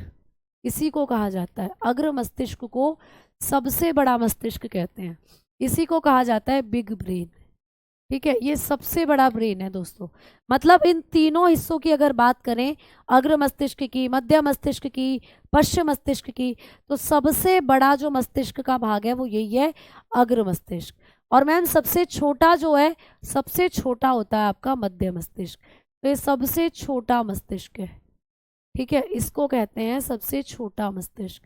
इसी को कहा जाता है, अग्र मस्तिष्क को सबसे बड़ा मस्तिष्क कहते हैं, इसी को कहा जाता है बिग ब्रेन, ठीक है। ये सबसे बड़ा ब्रेन है दोस्तों। मतलब इन तीनों हिस्सों की अगर बात करें, अग्र मस्तिष्क की, मध्य मस्तिष्क की, पश्चिम मस्तिष्क की, तो सबसे बड़ा जो मस्तिष्क का भाग है वो यही है, अग्र मस्तिष्क। और मैम सबसे छोटा जो है, सबसे छोटा होता है आपका मध्य मस्तिष्क। तो ये सबसे छोटा मस्तिष्क है, ठीक है, इसको कहते हैं सबसे छोटा मस्तिष्क।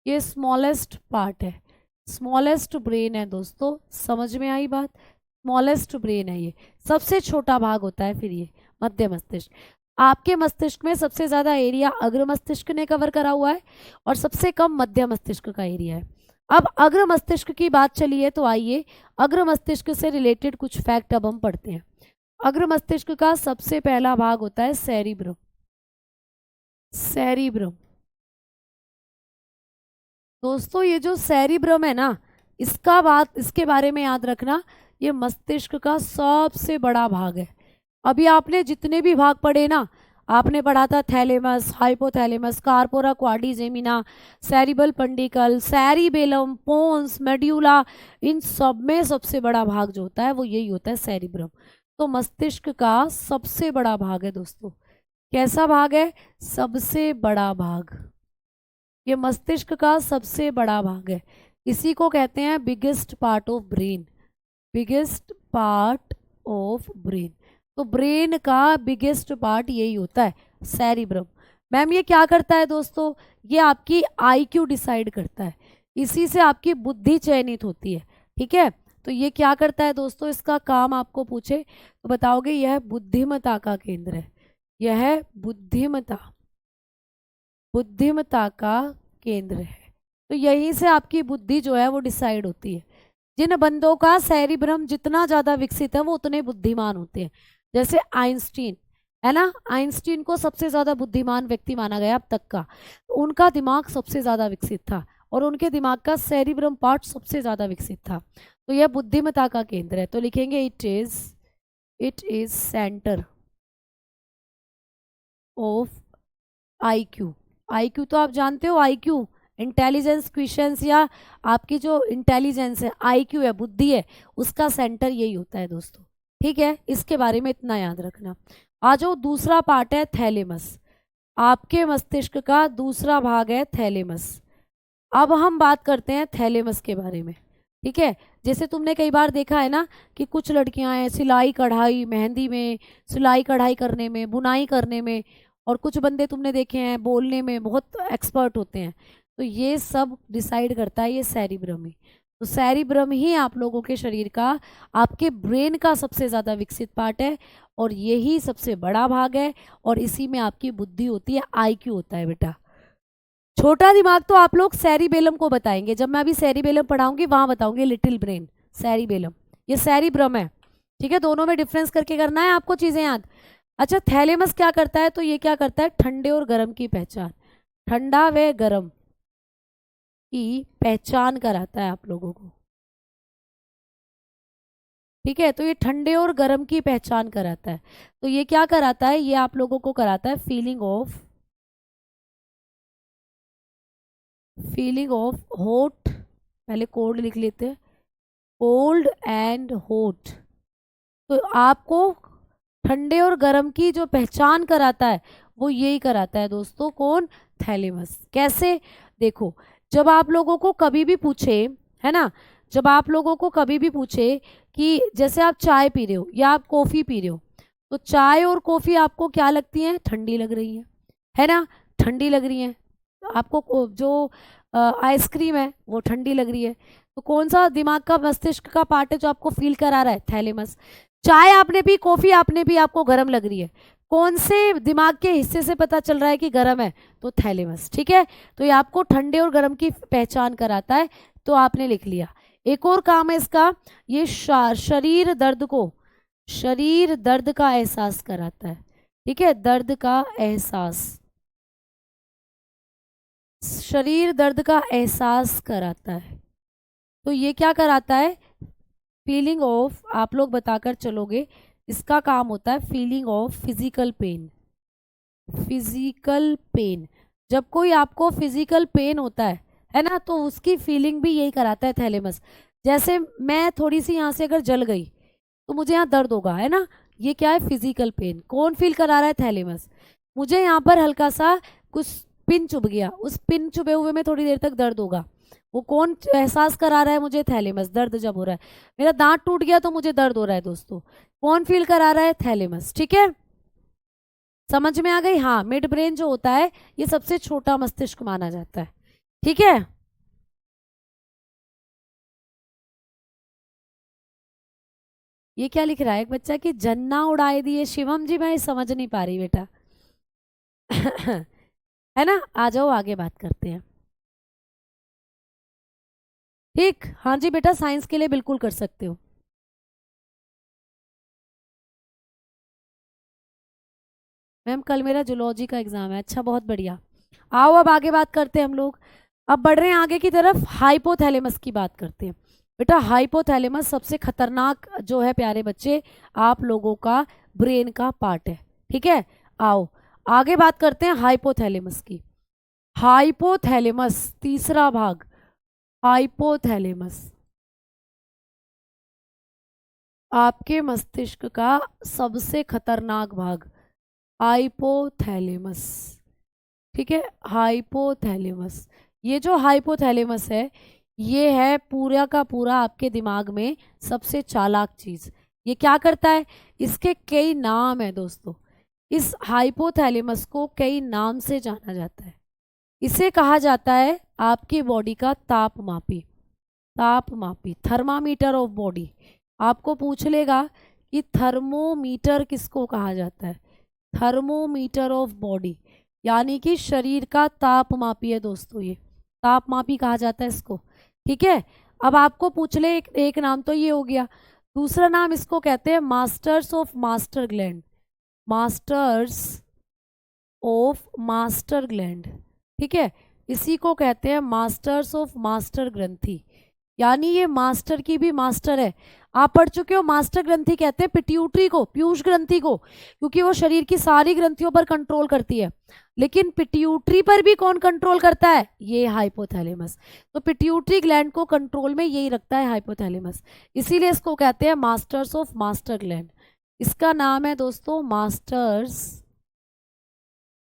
ये स्मॉलेस्ट पार्ट है, स्मॉलेस्ट ब्रेन है दोस्तों, समझ में आई बात, स्मॉलेस्ट ब्रेन है ये, सबसे छोटा भाग होता है फिर ये मध्य मस्तिष्क। आपके मस्तिष्क में सबसे ज्यादा एरिया अग्र मस्तिष्क ने कवर करा हुआ है और सबसे कम मध्य मस्तिष्क का एरिया है। अब अग्र मस्तिष्क की बात चली है तो आइए अग्र मस्तिष्क से रिलेटेड कुछ फैक्ट अब हम पढ़ते हैं। अग्र मस्तिष्क का सबसे पहला भाग होता है सेरिब्रम, सेरिब्रम। दोस्तों ये जो सेरिब्रम है ना, इसका बात, इसके बारे में याद रखना, ये मस्तिष्क का सबसे बड़ा भाग है। अभी आपने जितने भी भाग पढ़े ना, आपने पढ़ा था thalamus, hypothalamus, corpora quadrigemina, cerebral peduncle, cerebellum, pons, medulla, इन सब में सबसे बड़ा भाग जो होता है वो यही होता है, सेरिब्रम। तो मस्तिष्क का सबसे बड़ा भाग है दोस्तों, कैसा भाग है, सबसे बड़ा भाग, ये मस्तिष्क का सबसे बड़ा भाग है, इसी को कहते हैं biggest part of brain, biggest part of brain. तो ब्रेन का बिगेस्ट पार्ट यही होता है, सेरिब्रम। मैम ये क्या करता है दोस्तों, ये आपकी आईक्यू डिसाइड करता है, इसी से आपकी बुद्धि चयनित होती है, ठीक है। तो ये क्या करता है दोस्तों, इसका काम आपको पूछे तो बताओगे यह बुद्धिमत्ता का केंद्र है, यह बुद्धिमत्ता, बुद्धिमत्ता का केंद्र है। तो यहीं से आपकी बुद्धि जो है वो डिसाइड होती है। जिन बंदों का सेरिब्रम जितना ज्यादा विकसित है वो उतने बुद्धिमान होते हैं। जैसे आइंस्टीन है ना, आइंस्टीन को सबसे ज्यादा बुद्धिमान व्यक्ति माना गया अब तक का। उनका दिमाग सबसे ज्यादा विकसित था और उनके दिमाग का सेरिब्रम पार्ट सबसे ज्यादा विकसित था। तो यह बुद्धिमत्ता का केंद्र है। तो लिखेंगे it is centre of IQ. IQ तो आप जानते हो, आईक्यू इंटेलिजेंस क्वेश्चंस या आपकी जो इंटेलिजेंस है, आईक्यू है, बुद्धि है, उसका सेंटर यही होता है दोस्तों। ठीक है, इसके बारे में इतना याद रखना। आ जाओ, दूसरा पार्ट है थैलेमस। आपके मस्तिष्क का दूसरा भाग है थैलेमस। अब हम बात करते हैं थैलेमस के बारे में। ठीक है, जैसे तुमने कई बार देखा है ना कि कुछ लड़कियां हैं सिलाई कढ़ाई मेहंदी में, सिलाई कढ़ाई करने में, बुनाई करने में, और कुछ बंदे तुमने देखे हैं बोलने में बहुत एक्सपर्ट होते हैं। तो ये सब डिसाइड करता है ये सेरिब्रम ही। तो सेरिब्रम ही आप लोगों के शरीर का, आपके ब्रेन का सबसे ज़्यादा विकसित पार्ट है और यही सबसे बड़ा भाग है और इसी में आपकी बुद्धि होती है, आईक्यू होता है बेटा। छोटा दिमाग तो आप लोग सेरिबेलम को बताएंगे, जब मैं अभी सेरिबेलम पढ़ाऊंगी वहां बताऊंगी लिटिल ब्रेन, सेरिबेलम, ये सेरिब्रम है। ठीक है, दोनों में डिफरेंस करके करना है आपको चीजें याद। अच्छा, थैलेमस क्या करता है, तो ये क्या करता है, ठंडे और गर्म की पहचान, ठंडा व गर्म की पहचान कराता है आप लोगों को। ठीक है, तो ये ठंडे और गर्म की पहचान कराता है। तो ये क्या कराता है, ये आप लोगों को कराता है फीलिंग ऑफ हॉट, पहले कोल्ड लिख लेते हैं, कोल्ड एंड हॉट। तो आपको ठंडे और गर्म की जो पहचान कराता है वो यही कराता है दोस्तों, कौन, थैलेमस। कैसे, देखो, जब आप लोगों को कभी भी पूछे, है ना, जब आप लोगों को कभी भी पूछे कि जैसे आप चाय पी रहे हो या आप कॉफ़ी पी रहे हो, तो चाय और कॉफ़ी आपको क्या लगती है, ठंडी लग रही है ना, ठंडी लग रही है। आपको जो आइसक्रीम है वो ठंडी लग रही है। तो कौन सा दिमाग का, मस्तिष्क का पार्ट है जो आपको फील करा रहा है, थैलेमस। चाय आपने पी, कॉफी आपने पी, आपको गर्म लग रही है, कौन से दिमाग के हिस्से से पता चल रहा है कि गर्म है, तो थैलेमस। ठीक है, तो ये आपको ठंडे और गर्म की पहचान कराता है। तो आपने लिख लिया। एक और काम है इसका, ये शरीर दर्द का एहसास कराता है। ठीक है, दर्द का एहसास, शरीर दर्द का एहसास कराता है। तो ये क्या कराता है, फीलिंग ऑफ, आप लोग बताकर चलोगे, इसका काम होता है feeling of physical pain. Physical pain, जब कोई आपको फिजिकल पेन होता है ना, तो उसकी फीलिंग भी यही कराता है थैलेमस। जैसे मैं थोड़ी सी यहाँ से अगर जल गई तो मुझे यहाँ दर्द होगा, है ना, ये क्या है, फिजिकल पेन। कौन फील करा रहा है, थैलेमस। मुझे यहाँ पर हल्का सा कुछ पिन चुभ गया, उस पिन चुभे हुए में थोड़ी देर तक दर्द होगा, वो कौन एहसास करा रहा है मुझे, थैलेमस। दर्द जब हो रहा है, मेरा दांत टूट गया तो मुझे दर्द हो रहा है दोस्तों, कौन फील करा रहा है, थैलेमस। ठीक है, समझ में आ गई। हाँ, मिड ब्रेन जो होता है ये सबसे छोटा मस्तिष्क माना जाता है। ठीक है, ये क्या लिख रहा है एक बच्चा कि जन्ना उड़ाए दिए, शिवम जी मैं समझ नहीं पा रही बेटा। है ना, आ जाओ आगे बात करते हैं। ठीक, हाँ जी बेटा, साइंस के लिए बिल्कुल कर सकते हो। मैम कल मेरा जूलॉजी का एग्जाम है, अच्छा बहुत बढ़िया। आओ अब आगे बात करते हैं हम लोग। अब बढ़ रहे हैं आगे की तरफ, हाइपोथैलेमस की बात करते हैं। बेटा हाइपोथैलेमस सबसे खतरनाक जो है प्यारे बच्चे, आप लोगों का ब्रेन का पार्ट है। ठीक है, आओ आगे बात करते हैं हाइपोथैलेमस की। हाइपोथैलेमस तीसरा भाग, हाइपोथैलेमस आपके मस्तिष्क का सबसे खतरनाक भाग, हाइपोथैलेमस। ठीक है, हाइपोथैलेमस, ये जो हाइपोथैलेमस है ये है पूरा का पूरा आपके दिमाग में सबसे चालाक चीज। ये क्या करता है, इसके कई नाम है दोस्तों, इस हाइपोथैलेमस को कई नाम से जाना जाता है। इसे कहा जाता है आपकी बॉडी का तापमापी, तापमापी, थर्मामीटर ऑफ बॉडी। आपको पूछ लेगा कि थर्मोमीटर किसको कहा जाता है, थर्मोमीटर ऑफ बॉडी, यानी कि शरीर का तापमापी है दोस्तों, ये तापमापी कहा जाता है इसको। ठीक है, अब आपको पूछ ले एक नाम तो ये हो गया। दूसरा नाम इसको कहते हैं masters of master gland, masters of master gland, ठीक है। इसी को कहते हैं मास्टर्स ऑफ मास्टर ग्रंथि, यानी ये मास्टर की भी मास्टर है। आप पढ़ चुके हो मास्टर ग्रंथि कहते हैं पिट्यूटरी को, पीयूष ग्रंथि को, क्योंकि वो शरीर की सारी ग्रंथियों पर कंट्रोल करती है। लेकिन पिट्यूटरी पर भी कौन कंट्रोल करता है? ये हाइपोथैलेमस। तो पिट्यूटरी ग्लैंड को कंट्रोल में यही रखता है हाइपोथैलेमस, इसीलिए इसको कहते हैं मास्टर्स ऑफ मास्टर ग्लैंड। इसका नाम है दोस्तों मास्टर्स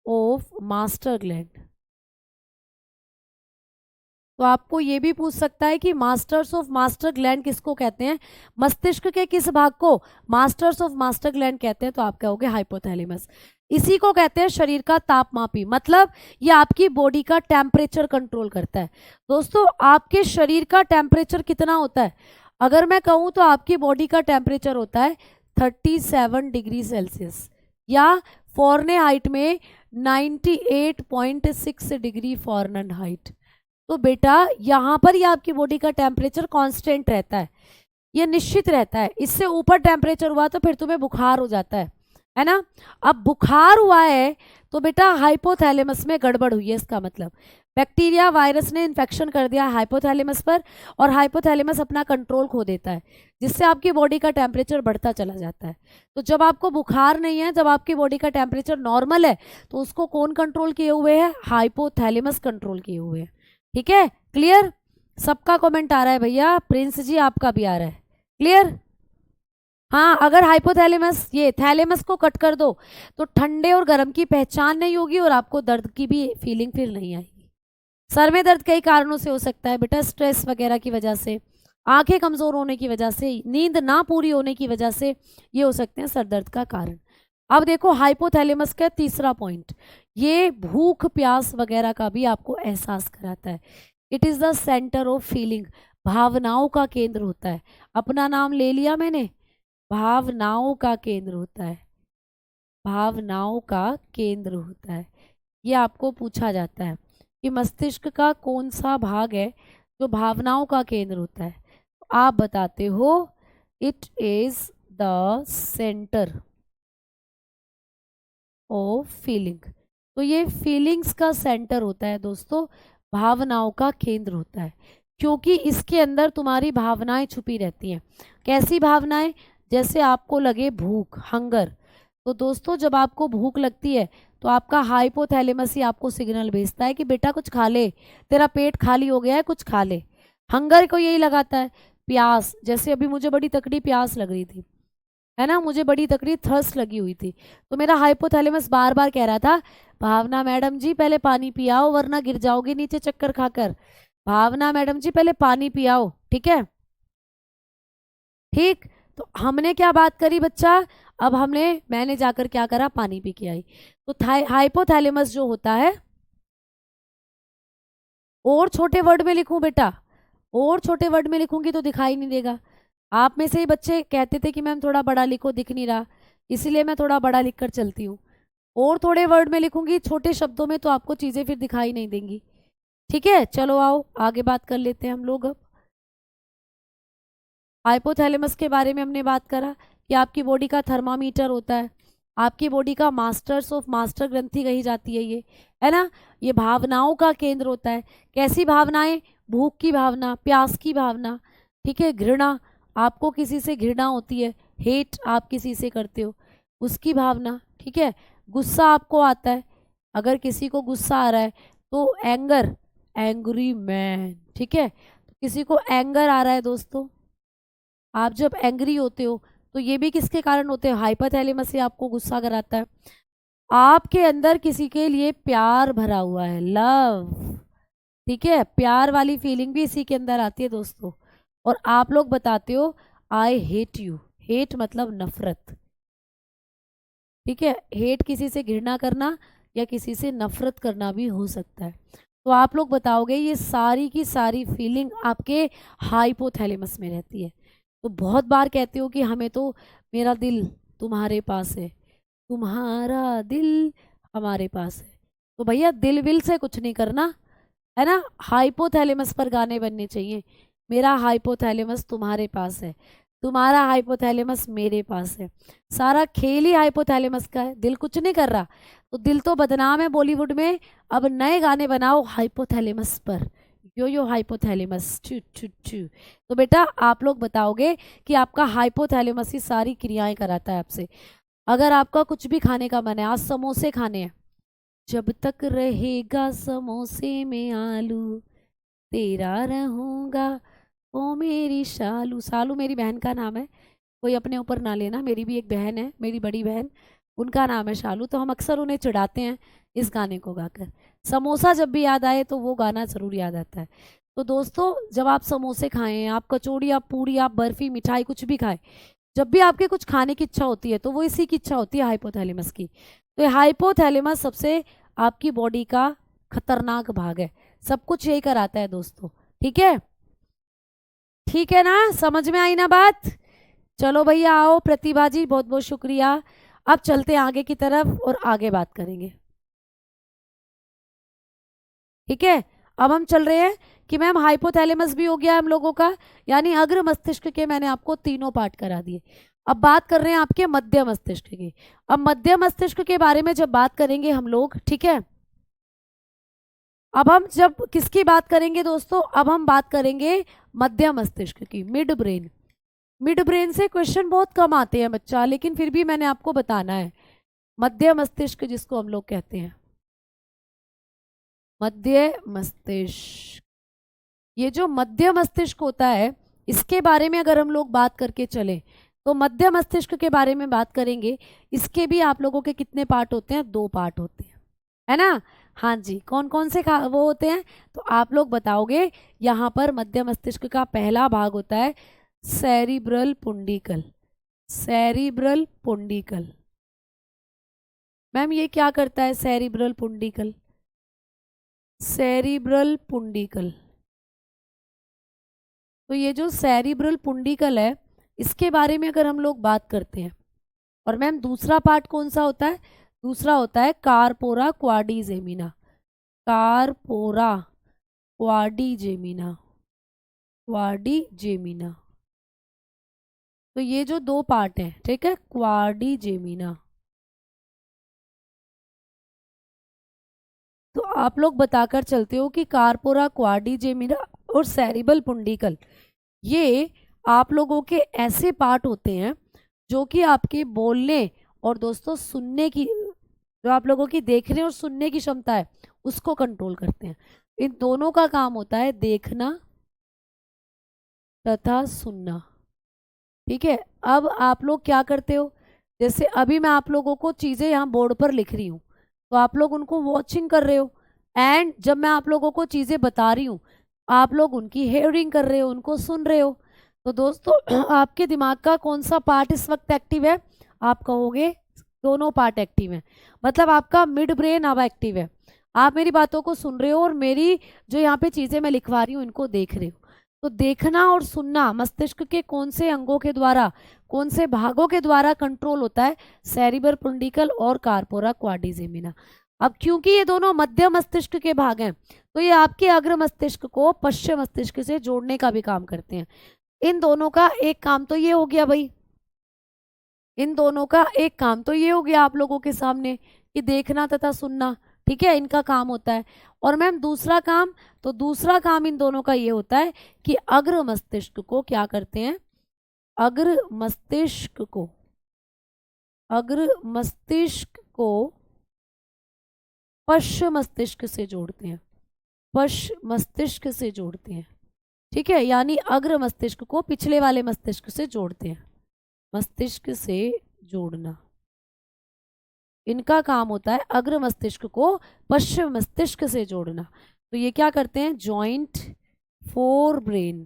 ऑफ मास्टर ग्लैंड। तो आपको ये भी पूछ सकता है कि मास्टर्स ऑफ मास्टर ग्लैंड किसको कहते हैं? मस्तिष्क के किस भाग को मास्टर्स ऑफ मास्टर ग्लैंड कहते हैं? तो आप कहोगे हाइपोथैलेमस। इसी को कहते हैं शरीर का तापमापी, मतलब ये आपकी बॉडी का टेम्परेचर कंट्रोल करता है। दोस्तों आपके शरीर का टेम्परेचर कितना होता है? अगर मैं कहूँ तो आपकी बॉडी का टेम्परेचर होता है 37 डिग्री सेल्सियस, या फॉरेनहाइट में 98.6 डिग्री फॉरेनहाइट। तो बेटा यहाँ पर ही आपकी बॉडी का टेम्परेचर कांस्टेंट रहता है, ये निश्चित रहता है। इससे ऊपर टेम्परेचर हुआ तो फिर तुम्हें बुखार हो जाता है ना। अब बुखार हुआ है तो बेटा हाइपोथैलेमस में गड़बड़ हुई है, इसका मतलब बैक्टीरिया वायरस ने इन्फेक्शन कर दिया हाइपोथैलेमस पर, और हाइपोथैलेमस अपना कंट्रोल खो देता है, जिससे आपकी बॉडी का टेम्परेचर बढ़ता चला जाता है। तो जब आपको बुखार नहीं है, जब आपकी बॉडी का टेम्परेचर नॉर्मल है, तो उसको कौन कंट्रोल किए हुए है? हाइपोथैलेमस कंट्रोल किए हुए है। ठीक है, क्लियर? सबका कमेंट आ रहा है भैया, प्रिंस जी आपका भी आ रहा है, क्लियर? हाँ, अगर हाइपोथैलेमस ये थैलेमस को कट कर दो तो ठंडे और गर्म की पहचान नहीं होगी, और आपको दर्द की भी फीलिंग फिर नहीं आएगी। सर में दर्द कई कारणों से हो सकता है बेटा, स्ट्रेस वगैरह की वजह से, आंखें कमजोर होने की वजह से, नींद ना पूरी होने की वजह से, ये हो सकते हैं सर दर्द का कारण। अब देखो हाइपोथैलेमस का तीसरा पॉइंट, ये भूख प्यास वगैरह का भी आपको एहसास कराता है। It is the centre of feeling, भावनाओं का केंद्र होता है। अपना नाम ले लिया मैंने, भावनाओं का केंद्र होता है, भावनाओं का केंद्र होता है। ये आपको पूछा जाता है कि मस्तिष्क का कौन सा भाग है जो भावनाओं का केंद्र होता है? आप बताते हो it is the centre of feeling. तो ये फीलिंग्स का सेंटर होता है दोस्तों, भावनाओं का केंद्र होता है, क्योंकि इसके अंदर तुम्हारी भावनाएं छुपी रहती हैं। कैसी भावनाएं? जैसे आपको लगे भूख, हंगर, तो दोस्तों जब आपको भूख लगती है तो आपका हाइपोथैलेमस ही आपको सिग्नल भेजता है कि बेटा कुछ खा ले, तेरा पेट खाली हो गया है, कुछ खा ले। हंगर को यही लगाता है। प्यास, जैसे अभी मुझे बड़ी तकड़ी प्यास लग रही थी, है ना, मुझे बड़ी तकड़ी थर्स्ट लगी हुई थी, तो मेरा हाइपोथैलेमस बार बार कह रहा था भावना मैडम जी पहले पानी पियाओ वरना गिर जाओगे नीचे चक्कर खाकर, भावना मैडम जी पहले पानी पियाओ, ठीक है। ठीक, तो हमने क्या बात करी बच्चा? अब मैंने जाकर क्या करा? पानी पी के आई। तो हाइपोथैलेमस जो होता है, और छोटे वर्ड में लिखूं बेटा? और छोटे वर्ड में लिखूंगी तो दिखाई नहीं देगा। आप में से ही बच्चे कहते थे कि मैम थोड़ा बड़ा लिखो, दिख नहीं रहा, इसीलिए मैं थोड़ा बड़ा लिख कर चलती हूँ। और थोड़े वर्ड में लिखूंगी, छोटे शब्दों में, तो आपको चीज़ें फिर दिखाई नहीं देंगी। ठीक है, चलो आओ आगे बात कर लेते हैं हम लोग। अब हाइपोथैलेमस के बारे में हमने बात करा कि आपकी बॉडी का थर्मामीटर होता है, आपकी बॉडी का मास्टर्स ऑफ मास्टर ग्रंथि कही जाती है ये, है ना। ये भावनाओं का केंद्र होता है। कैसी भावनाएं? भूख की भावना, प्यास की भावना, ठीक है, घृणा, आपको किसी से घृणा होती है, हेट आप किसी से करते हो, उसकी भावना, ठीक है। गुस्सा आपको आता है, अगर किसी को गुस्सा आ रहा है तो एंगर, एंग्री मैन, ठीक है। तो किसी को एंगर आ रहा है दोस्तों, आप जब एंग्री होते हो तो ये भी किसके कारण होते हैं? हाइपोथैलेमस से आपको गुस्सा कराता है। आपके अंदर किसी के लिए प्यार भरा हुआ है, लव, ठीक है, प्यार वाली फीलिंग भी इसी के अंदर आती है दोस्तों। और आप लोग बताते हो आई हेट यू, हेट मतलब नफरत, ठीक है। हेट किसी से घृणा करना या किसी से नफरत करना भी हो सकता है। तो आप लोग बताओगे ये सारी की सारी फीलिंग आपके हाइपोथैलेमस में रहती है। तो बहुत बार कहते हो कि हमें तो मेरा दिल तुम्हारे पास है, तुम्हारा दिल हमारे पास है। तो भैया दिल विल से कुछ नहीं करना, है ना, हाइपोथैलेमस पर गाने बनने चाहिए। मेरा हाइपोथैलेमस तुम्हारे पास है, तुम्हारा हाइपोथैलेमस मेरे पास है। सारा खेल ही हाइपोथैलेमस का है, दिल कुछ नहीं कर रहा। तो दिल तो बदनाम है बॉलीवुड में, अब नए गाने बनाओ हाइपोथैलेमस पर, यो यो हाइपोथैलेमस चू चू चू। तो बेटा आप लोग बताओगे कि आपका हाइपोथैलेमस ही सारी क्रियाएं कराता है आपसे। अगर आपका कुछ भी खाने का मन है, आज समोसे खाने हैं, जब तक रहेगा समोसे में आलू, तेरा रहूंगा ओ मेरी शालू। शालू मेरी बहन का नाम है, कोई अपने ऊपर ना लेना, मेरी भी एक बहन है, मेरी बड़ी बहन, उनका नाम है शालू, तो हम अक्सर उन्हें चिढ़ाते हैं इस गाने को गाकर। समोसा जब भी याद आए तो वो गाना जरूर याद आता है। तो दोस्तों जब आप समोसे खाएं, आप कचौड़ी, आप पूड़ी, आप बर्फी, मिठाई, कुछ भी खाएं, जब भी आपके कुछ खाने की इच्छा होती है तो वो इसी की इच्छा होती है, हाइपोथैलेमस की। तो ये हाइपोथैलेमस सबसे आपकी बॉडी का खतरनाक भाग है, सब कुछ यही कराता है दोस्तों। ठीक है, ठीक है ना, समझ में आई ना बात? चलो भैया आओ, प्रतिभा जी बहुत बहुत शुक्रिया। अब चलते हैं आगे की तरफ और आगे बात करेंगे। ठीक है, अब हम चल रहे हैं कि मैम हाइपोथैलेमस भी हो गया हम लोगों का, यानी अग्र मस्तिष्क के मैंने आपको तीनों पार्ट करा दिए। अब बात कर रहे हैं आपके मध्य मस्तिष्क की। अब मध्य मस्तिष्क के बारे में जब बात करेंगे हम लोग, ठीक है, अब हम जब किसकी बात करेंगे दोस्तों, अब हम बात करेंगे मध्य मस्तिष्क की, मिड ब्रेन। मिड ब्रेन से क्वेश्चन बहुत कम आते हैं बच्चा, लेकिन फिर भी मैंने आपको बताना है। मध्य मस्तिष्क जिसको हम लोग कहते हैं, मध्य मस्तिष्क, ये जो मध्य मस्तिष्क होता है, इसके बारे में अगर हम लोग बात करके चलें तो मध्य मस्तिष्क के बारे में बात करेंगे। इसके भी आप लोगों के कितने पार्ट होते हैं? 2 पार्ट होते हैं, है ना? हाँ जी, कौन कौन से वो होते हैं तो आप लोग बताओगे। यहाँ पर मध्य मस्तिष्क का पहला भाग होता है सेरिब्रल पुंडिकल। सेरिब्रल पुंडिकल, मैम ये क्या करता है सेरिब्रल पुंडिकल? सेरिब्रल पुंडिकल, तो ये जो सेरिब्रल पुंडिकल है, इसके बारे में अगर हम लोग बात करते हैं, और मैम दूसरा पार्ट कौन सा होता है? दूसरा होता है corpora quadrigemina. Corpora quadrigemina, quadrigemina. तो ये जो 2 पार्ट हैं, ठीक है, क्वाड्रिजेमिना। तो आप लोग बताकर चलते हो कि कार्पोरा क्वाड्रिजेमिना और सेरिब्रल पुंडिकल, ये आप लोगों के ऐसे पार्ट होते हैं जो कि आपके बोलने और दोस्तों सुनने की, जो आप लोगों की देखने और सुनने की क्षमता है उसको कंट्रोल करते हैं। इन दोनों का काम होता है देखना तथा सुनना। ठीक है, अब आप लोग क्या करते हो, जैसे अभी मैं आप लोगों को चीज़ें यहाँ बोर्ड पर लिख रही हूँ, तो आप लोग उनको वॉचिंग कर रहे हो, एंड जब मैं आप लोगों को चीज़ें बता रही हूँ आप लोग उनकी हेयरिंग कर रहे हो, उनको सुन रहे हो। तो दोस्तों आपके दिमाग का कौन सा पार्ट इस वक्त एक्टिव है? आप कहोगे दोनों पार्ट एक्टिव हैं, मतलब आपका मिड ब्रेन अब एक्टिव है। आप मेरी बातों को सुन रहे हो और मेरी जो यहाँ पे चीज़ें मैं लिखवा रही हूँ इनको देख रहे हो। तो देखना और सुनना मस्तिष्क के कौन से अंगों के द्वारा, कौन से भागों के द्वारा कंट्रोल होता है? सेरिब्रल पुंडिकल और कार्पोरा क्वाड्रिजेमिना। अब क्योंकि ये दोनों मध्य मस्तिष्क के भाग हैं, तो ये आपके अग्र मस्तिष्क को पश्चिम मस्तिष्क से जोड़ने का भी काम करते हैं। इन दोनों का एक काम तो ये हो गया भाई, इन दोनों का एक काम तो ये हो गया आप लोगों के सामने कि देखना तथा सुनना, ठीक है, इनका काम होता है। और मैम दूसरा काम, तो दूसरा काम इन दोनों का ये होता है कि अग्र मस्तिष्क को क्या करते हैं? अग्र मस्तिष्क को, अग्र मस्तिष्क को पश्चिम मस्तिष्क से जोड़ते हैं, पश्चिम मस्तिष्क से जोड़ते हैं। ठीक है, यानी अग्र मस्तिष्क को पिछले वाले मस्तिष्क से जोड़ते हैं, मस्तिष्क से जोड़ना इनका काम होता है, अग्र मस्तिष्क को पश्चिम मस्तिष्क से जोड़ना। तो ये क्या करते हैं? Joint forebrain,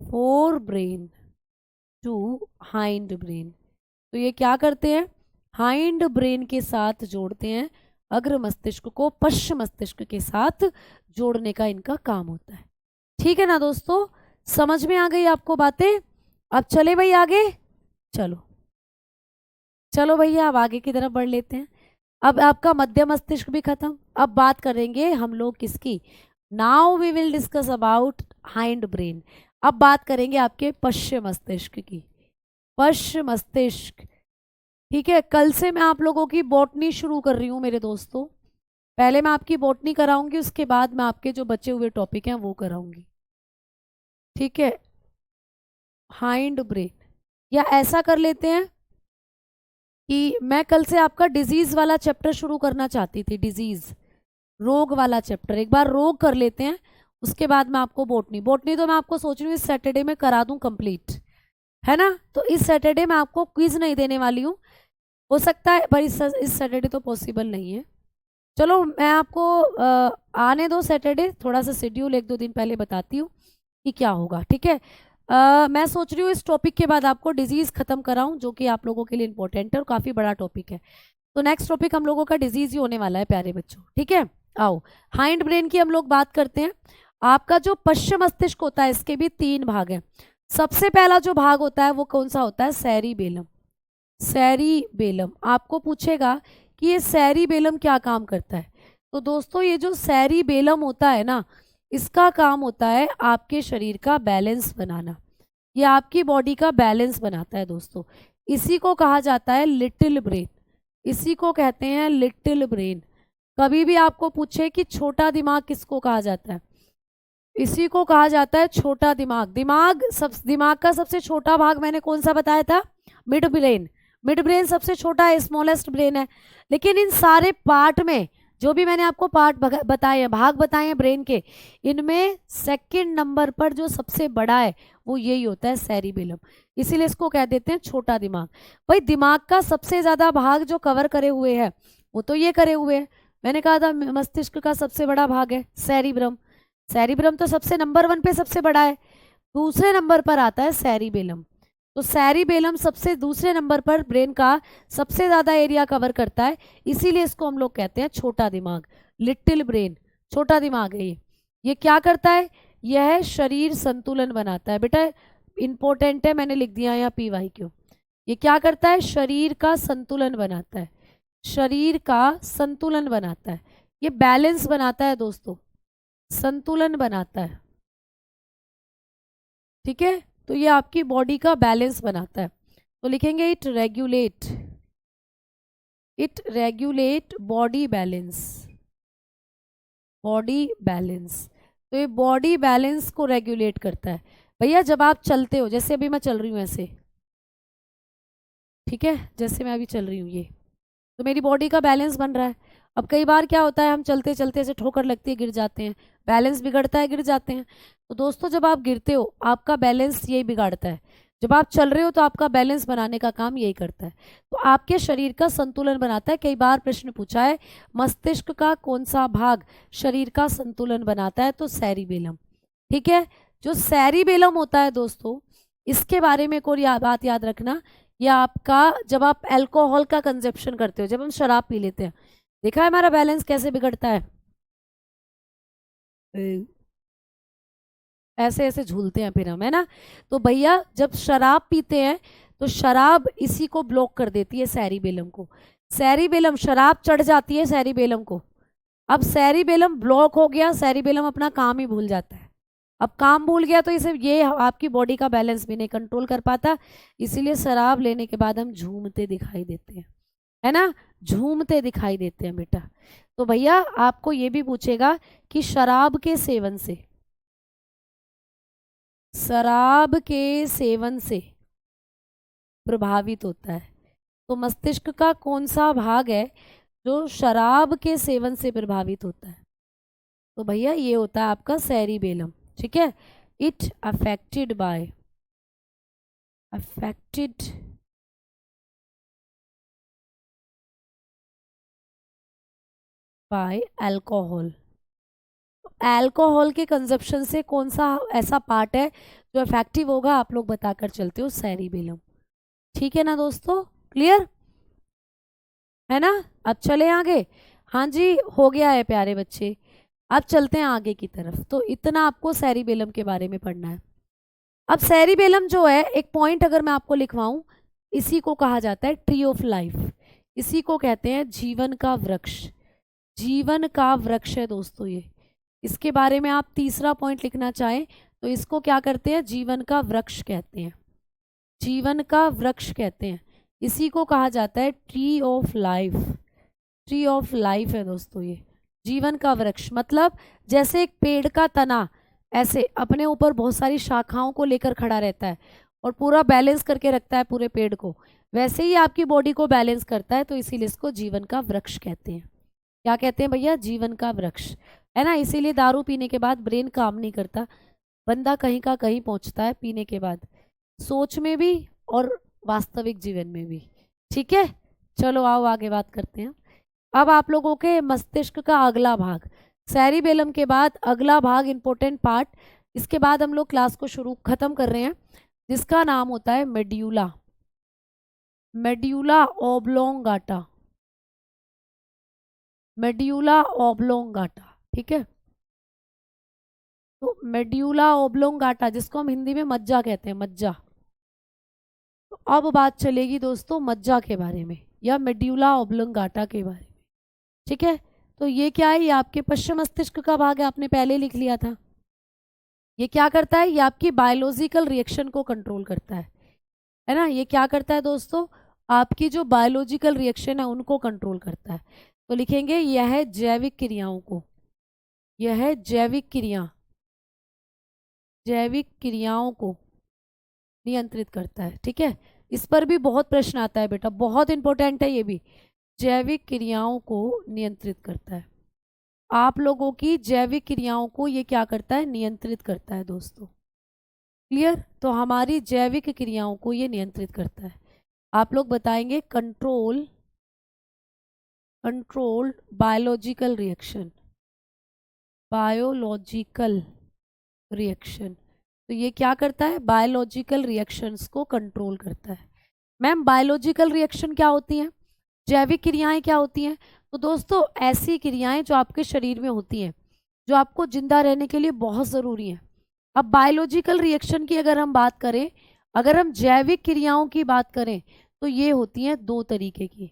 forebrain to hindbrain. तो ये क्या करते हैं? हाइंड ब्रेन के साथ जोड़ते हैं, अग्र मस्तिष्क को पश्चिम मस्तिष्क के साथ जोड़ने का इनका काम होता है। ठीक है ना दोस्तों, समझ में आ गई आपको बातें? अब चले भाई आगे, चलो चलो भैया अब आगे की तरफ बढ़ लेते हैं। अब आपका मध्य मस्तिष्क भी खत्म, अब बात करेंगे हम लोग किसकी? Now we will discuss about hindbrain. अब बात करेंगे आपके पश्च मस्तिष्क की। पश्च मस्तिष्क, ठीक है। कल से मैं आप लोगों की बॉटनी शुरू कर रही हूँ मेरे दोस्तों। पहले मैं आपकी बॉटनी कराऊंगी, उसके बाद मैं आपके जो बचे हुए टॉपिक हैं वो कराऊंगी, ठीक है। हाइंड ब्रेन, या ऐसा कर लेते हैं कि मैं कल से आपका डिजीज वाला चैप्टर शुरू करना चाहती थी, डिजीज, रोग वाला चैप्टर। एक बार रोग कर लेते हैं, उसके बाद मैं आपको बॉटनी, बॉटनी तो मैं आपको सोच रही हूँ इस सैटरडे में करा दूं कंप्लीट, है ना। तो इस सैटरडे मैं आपको क्विज नहीं देने वाली हूँ, हो सकता है, पर इस सैटरडे तो पॉसिबल नहीं है। चलो मैं आपको आने दो सैटरडे, थोड़ा सा शेड्यूल एक दो दिन पहले बताती हूँ कि क्या होगा, ठीक है। मैं सोच रही हूँ इस टॉपिक के बाद आपको डिजीज़ खत्म कराऊं, जो कि आप लोगों के लिए इंपॉर्टेंट है और काफ़ी बड़ा टॉपिक है। तो नेक्स्ट टॉपिक हम लोगों का डिजीज़ ही होने वाला है प्यारे बच्चों, ठीक है। आओ हाइंड ब्रेन की हम लोग बात करते हैं। आपका जो पश्चिम मस्तिष्क होता है, इसके भी 3 भाग हैं। सबसे पहला जो भाग होता है वो कौन सा होता है? सेरिबेलम। सेरिबेलम, आपको पूछेगा कि ये सेरिबेलम क्या काम करता है। तो दोस्तों ये जो सेरिबेलम होता है ना, इसका काम होता है आपके शरीर का बैलेंस बनाना। ये आपकी बॉडी का बैलेंस बनाता है दोस्तों। इसी को कहा जाता है लिटिल ब्रेन, इसी को कहते हैं लिटिल ब्रेन। कभी भी आपको पूछे कि छोटा दिमाग किसको कहा जाता है, इसी को कहा जाता है छोटा दिमाग। दिमाग का सबसे छोटा भाग मैंने कौन सा बताया था? Mid brain. मिड ब्रेन सबसे छोटा है, स्मॉलेस्ट ब्रेन है। लेकिन इन सारे पार्ट में जो भी मैंने आपको पार्ट बताए हैं, भाग बताए हैं ब्रेन के, इनमें सेकंड नंबर पर जो सबसे बड़ा है वो यही होता है सेरिबेलम। इसीलिए इसको कह देते हैं छोटा दिमाग। भाई दिमाग का सबसे ज्यादा भाग जो कवर करे हुए है वो तो ये करे हुए है, मैंने कहा था मस्तिष्क का सबसे बड़ा भाग है सेरिब्रम। सेरिब्रम तो सबसे नंबर 1 पे सबसे बड़ा है। दूसरे नंबर पर आता है सेरिबेलम। तो सेरिबेलम सबसे दूसरे नंबर पर ब्रेन का सबसे ज्यादा एरिया कवर करता है, इसीलिए इसको हम लोग कहते हैं छोटा दिमाग, लिटिल ब्रेन, छोटा दिमाग है ये क्या करता है? यह शरीर संतुलन बनाता है। बेटा इंपॉर्टेंट है, मैंने लिख दिया यहाँ PY क्यों। ये क्या करता है? शरीर का संतुलन बनाता है, शरीर का संतुलन बनाता है, ये बैलेंस बनाता है दोस्तों, संतुलन बनाता है, ठीक है। तो ये आपकी बॉडी का बैलेंस बनाता है। तो लिखेंगे it regulate body balance, body balance. तो ये बॉडी बैलेंस को रेगुलेट करता है। भैया जब आप चलते हो, जैसे अभी मैं चल रही हूँ ऐसे, ठीक है, जैसे मैं अभी चल रही हूँ ये, तो मेरी बॉडी का बैलेंस बन रहा है। अब कई बार क्या होता है, हम चलते चलते ऐसे ठोकर लगती है, गिर जाते हैं, बैलेंस बिगड़ता है, गिर जाते हैं। तो दोस्तों जब आप गिरते हो आपका बैलेंस यही बिगाड़ता है, जब आप चल रहे हो तो आपका बैलेंस बनाने का काम यही करता है। तो आपके शरीर का संतुलन बनाता है। कई बार प्रश्न पूछा है मस्तिष्क का कौन सा भाग शरीर का संतुलन बनाता है, तो सेरिबेलम, ठीक है। जो सेरिबेलम होता है दोस्तों, इसके बारे में कोई बात याद रखना, या आपका जब आप अल्कोहल का कंजप्शन करते हो, जब हम शराब पी लेते हैं, देखा है हमारा बैलेंस कैसे बिगड़ता है, ऐसे ऐसे झूलते हैं फिर हम, है ना। तो भैया जब शराब पीते हैं तो शराब इसी को ब्लॉक कर देती है, सेरिबेलम को। सेरिबेलम, शराब चढ़ जाती है सेरिबेलम को। अब सेरिबेलम ब्लॉक हो गया, सेरिबेलम अपना काम ही भूल जाता है। अब काम भूल गया तो इसे ये आपकी बॉडी का बैलेंस भी नहीं कंट्रोल कर पाता। इसीलिए शराब लेने के बाद हम झूमते दिखाई देते हैं, है ना, झूमते दिखाई देते हैं बेटा। तो भैया आपको ये भी पूछेगा कि शराब के सेवन से प्रभावित होता है, तो मस्तिष्क का कौन सा भाग है जो शराब के सेवन से प्रभावित होता है? तो भैया ये होता है आपका सेरिबेलम, ठीक है। It affected by alcohol. Alcohol के कंजप्शन से कौन सा ऐसा पार्ट है जो इफेक्टिव होगा, आप लोग बताकर चलते हो, सेरिबेलम, ठीक है ना दोस्तों, क्लियर है ना। अब चले आगे, हाँ जी हो गया है प्यारे बच्चे। अब चलते हैं आगे की तरफ। तो इतना आपको सेरिबेलम के बारे में पढ़ना है। अब सेरिबेलम जो है, एक पॉइंट अगर मैं आपको लिखवाऊं, इसी को कहा जाता है ट्री ऑफ लाइफ, इसी को कहते हैं जीवन का वृक्ष। जीवन का वृक्ष है दोस्तों ये। इसके बारे में आप तीसरा पॉइंट लिखना चाहें तो इसको क्या करते हैं, जीवन का वृक्ष कहते हैं, जीवन का वृक्ष कहते हैं। इसी को कहा जाता है tree of life, tree of life है दोस्तों ये जीवन का वृक्ष। मतलब जैसे एक पेड़ का तना ऐसे अपने ऊपर बहुत सारी शाखाओं को लेकर खड़ा रहता है और पूरा बैलेंस करके रखता है पूरे पेड़ को, वैसे ही आपकी बॉडी को बैलेंस करता है, तो इसीलिए इसको जीवन का वृक्ष कहते हैं। क्या कहते हैं भैया, जीवन का वृक्ष, है ना। इसीलिए दारू पीने के बाद ब्रेन काम नहीं करता, बंदा कहीं का कहीं पहुंचता है पीने के बाद, सोच में भी और वास्तविक जीवन में भी। ठीक है, चलो आओ आगे बात करते हैं। अब आप लोगों के मस्तिष्क का अगला भाग, सेरिबेलम के बाद अगला भाग इंपॉर्टेंट पार्ट, इसके बाद हम लोग क्लास को खत्म कर रहे हैं, जिसका नाम होता है medulla, medulla oblongata, medulla oblongata. ठीक है, तो मेड्यूला ओब्लोंगाटा जिसको हम हिंदी में मज्जा कहते हैं, मज्जा। तो अब बात चलेगी दोस्तों मज्जा के बारे में या मेड्यूला ओब्लोंगाटा के बारे में। ठीक है, तो ये क्या है, ये आपके पश्चिम मस्तिष्क का भाग है, आपने पहले लिख लिया था। ये क्या करता है, ये आपकी बायोलॉजिकल रिएक्शन को कंट्रोल करता है ना। ये क्या करता है दोस्तों, आपकी जो बायोलॉजिकल रिएक्शन है उनको कंट्रोल करता है। तो लिखेंगे यह है जैविक क्रियाओं को, यह है जैविक क्रिया, जैविक क्रियाओं को नियंत्रित करता है। ठीक है, इस पर भी बहुत प्रश्न आता है बेटा, बहुत इंपॉर्टेंट है ये भी, जैविक क्रियाओं को नियंत्रित करता है। आप लोगों की जैविक क्रियाओं को ये क्या करता है, नियंत्रित करता है दोस्तों। क्लियर, तो हमारी जैविक क्रियाओं को ये नियंत्रित करता है। आप लोग बताएंगे control, controlled biological reaction, biological reaction. तो ये क्या करता है, बायोलॉजिकल रिएक्शंस को कंट्रोल करता है। मैम बायोलॉजिकल रिएक्शन क्या होती हैं, जैविक क्रियाएं क्या होती हैं? तो दोस्तों ऐसी क्रियाएं जो आपके शरीर में होती हैं, जो आपको जिंदा रहने के लिए बहुत ज़रूरी हैं। अब बायोलॉजिकल रिएक्शन की अगर हम बात करें, अगर हम जैविक क्रियाओं की बात करें, तो ये होती हैं दो तरीके की,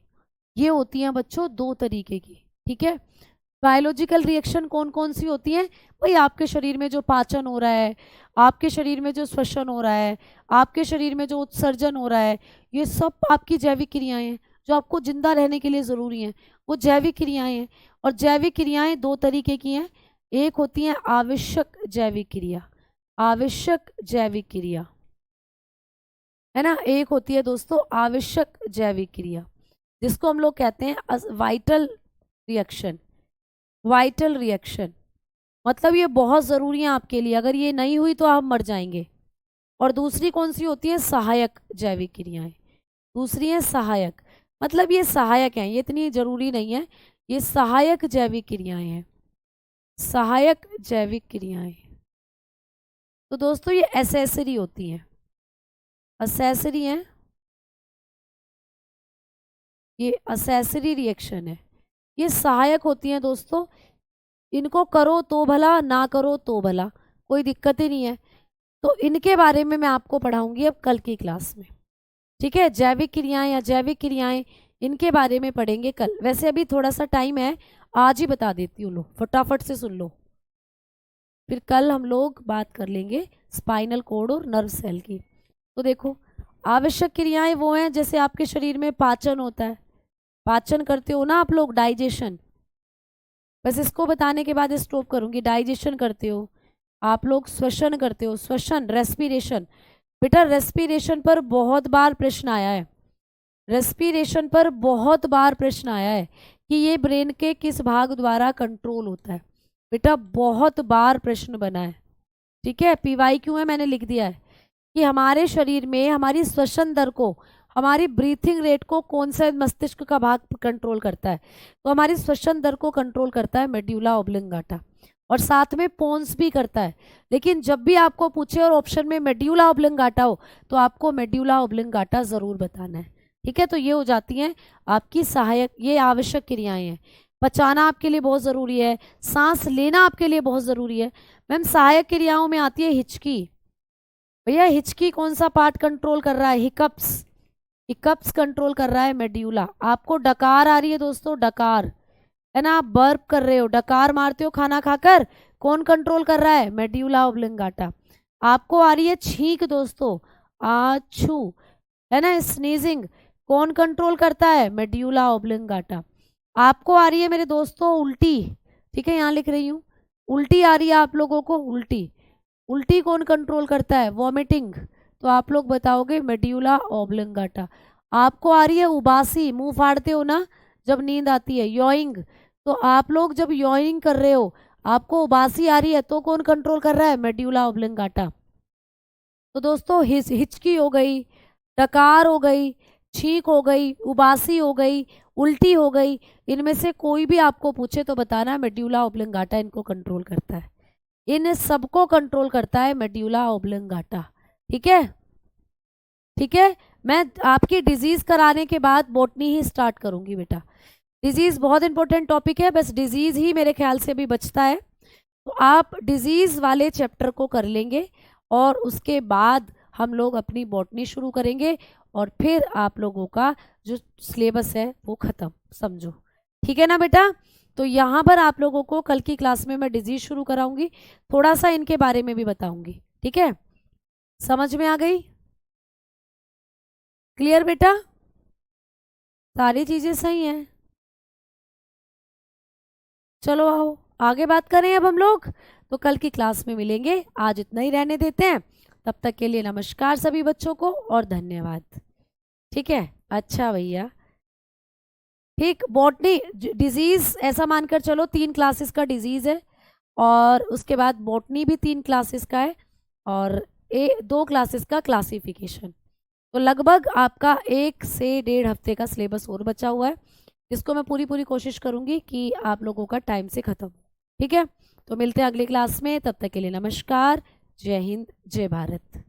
ये होती हैं बच्चों दो तरीके की। ठीक है, बायोलॉजिकल रिएक्शन कौन कौन सी होती हैं? भाई आपके शरीर में जो पाचन हो रहा है, आपके शरीर में जो श्वसन हो रहा है, आपके शरीर में जो उत्सर्जन हो रहा है, ये सब आपकी जैविक क्रियाएं हैं जो आपको जिंदा रहने के लिए ज़रूरी हैं, वो जैविक क्रियाएं हैं। और जैविक क्रियाएं दो तरीके की हैं, एक होती है आवश्यक जैविक क्रिया, आवश्यक जैविक क्रिया, है ना, एक होती है दोस्तों आवश्यक जैविक क्रिया, जिसको हम लोग कहते हैं वाइटल रिएक्शन, वाइटल रिएक्शन। मतलब ये बहुत ज़रूरी है आपके लिए, अगर ये नहीं हुई तो आप मर जाएंगे। और दूसरी कौन सी होती है, सहायक जैविक क्रियाएं, दूसरी है सहायक, मतलब ये सहायक हैं, ये इतनी जरूरी नहीं है, ये सहायक जैविक क्रियाएं हैं, सहायक जैविक क्रियाएं। तो दोस्तों ये एसेसरी होती हैं, एसेसरी हैं, ये एसेसरी रिएक्शन है, ये सहायक होती हैं दोस्तों। इनको करो तो भला, ना करो तो भला, कोई दिक्कत ही नहीं है। तो इनके बारे में मैं आपको पढ़ाऊंगी अब कल की क्लास में। ठीक है, जैविक क्रियाएं या जैविक क्रियाएं, इनके बारे में पढ़ेंगे कल। वैसे अभी थोड़ा सा टाइम है, आज ही बता देती हूँ, लो फटाफट से सुन लो, फिर कल हम लोग बात कर लेंगे स्पाइनल कोड और नर्व सेल की। तो देखो आवश्यक क्रियाएं वो हैं जैसे आपके शरीर में पाचन होता है, पाचन करते हो ना आप लोग, डाइजेशन, बस इसको बताने के बाद स्टॉप करूंगी। डाइजेशन करते हो आप लोग, श्वसन करते हो, श्वसन रेस्पिरेशन। बेटा रेस्पिरेशन पर बहुत बार प्रश्न आया है, रेस्पिरेशन पर बहुत बार प्रश्न आया है कि ये ब्रेन के किस भाग द्वारा कंट्रोल होता है। बेटा बहुत बार प्रश्न बना है। ठीक है, PYQ है, मैंने लिख दिया है कि हमारे शरीर में हमारी श्वसन दर को, हमारी ब्रीथिंग रेट को कौन सा मस्तिष्क का भाग कंट्रोल करता है? तो हमारी श्वसन दर को कंट्रोल करता है मेड्यूला ऑब्लिंगाटा, और साथ में पोन्स भी करता है। लेकिन जब भी आपको पूछे और ऑप्शन में मेड्यूला ऑब्लिंगाटा हो, तो आपको मेड्यूला ऑब्लिंगाटा जरूर बताना है। ठीक है, तो ये हो जाती हैं आपकी सहायक, ये आवश्यक क्रियाएं हैं। पचाना आपके लिए बहुत ज़रूरी है, सांस लेना आपके लिए बहुत ज़रूरी है। मैम सहायक क्रियाओं में आती है हिचकी। भैया हिचकी कौन सा पार्ट कंट्रोल कर रहा है? हिकअप्स, हिकअप्स कंट्रोल कर रहा है मेड्यूला। आपको डकार आ रही है दोस्तों, डकार, है ना, आप बर्प कर रहे हो, डकार मारते हो खाना खाकर, कौन कंट्रोल कर रहा है? मेड्यूला ऑब्लिंगाटा। आपको आ रही है छींक दोस्तों, आछू, है ना, स्नीजिंग, कौन कंट्रोल करता है, मेड्यूला ऑब्लिंगाटा। आपको आ रही है मेरे दोस्तों उल्टी, ठीक है, यहाँ लिख रही हूँ, उल्टी आ रही है आप लोगों को, उल्टी, उल्टी कौन कंट्रोल करता है, वॉमिटिंग, तो आप लोग बताओगे मेड्यूला ऑब्लिंगाटा। आपको आ रही है उबासी, मुंह फाड़ते हो ना जब नींद आती है, योइंग, तो आप लोग जब योइंग कर रहे हो आपको उबासी आ रही है तो कौन कंट्रोल कर रहा है, मेड्यूला ऑब्लिंगाटा। तो दोस्तों हिचकी हो गई, डकार हो गई, छींक हो गई, उबासी हो गई, उल्टी हो गई, इनमें से कोई भी आपको पूछे तो बताना मेड्यूला ऑब्लिंगाटा इनको कंट्रोल करता है, इन सबको कंट्रोल करता है मेड्यूला ऑब्लिंगाटा। ठीक है, ठीक है। मैं आपकी डिजीज कराने के बाद बॉटनी ही स्टार्ट करूंगी बेटा, डिजीज बहुत इंपॉर्टेंट टॉपिक है, बस डिजीज ही मेरे ख्याल से भी बचता है, तो आप डिजीज वाले चैप्टर को कर लेंगे और उसके बाद हम लोग अपनी बॉटनी शुरू करेंगे और फिर आप लोगों का जो सिलेबस है वो खत्म, समझो, ठीक है ना बेटा। तो यहाँ पर आप लोगों को कल की क्लास में मैं डिजीज शुरू कराऊंगी, थोड़ा सा इनके बारे में भी बताऊंगी, ठीक है, समझ में आ गई, क्लियर बेटा, सारी चीजें सही हैं। चलो आओ आगे बात करें अब हम लोग, तो कल की क्लास में मिलेंगे, आज इतना ही रहने देते हैं, तब तक के लिए नमस्कार सभी बच्चों को और धन्यवाद, ठीक है। अच्छा भैया, ठीक, बॉटनी डिजीज ऐसा मानकर चलो 3 क्लासेस का डिजीज है और उसके बाद बॉटनी भी 3 क्लासेस का है और 2 क्लासेस का क्लासिफिकेशन, तो लगभग आपका 1 से 1.5 हफ्ते का सिलेबस और बचा हुआ है, जिसको मैं पूरी पूरी कोशिश करूंगी कि आप लोगों का टाइम से खत्म हो, ठीक है। तो मिलते हैं अगली क्लास में, तब तक के लिए नमस्कार, जय हिंद, जय भारत।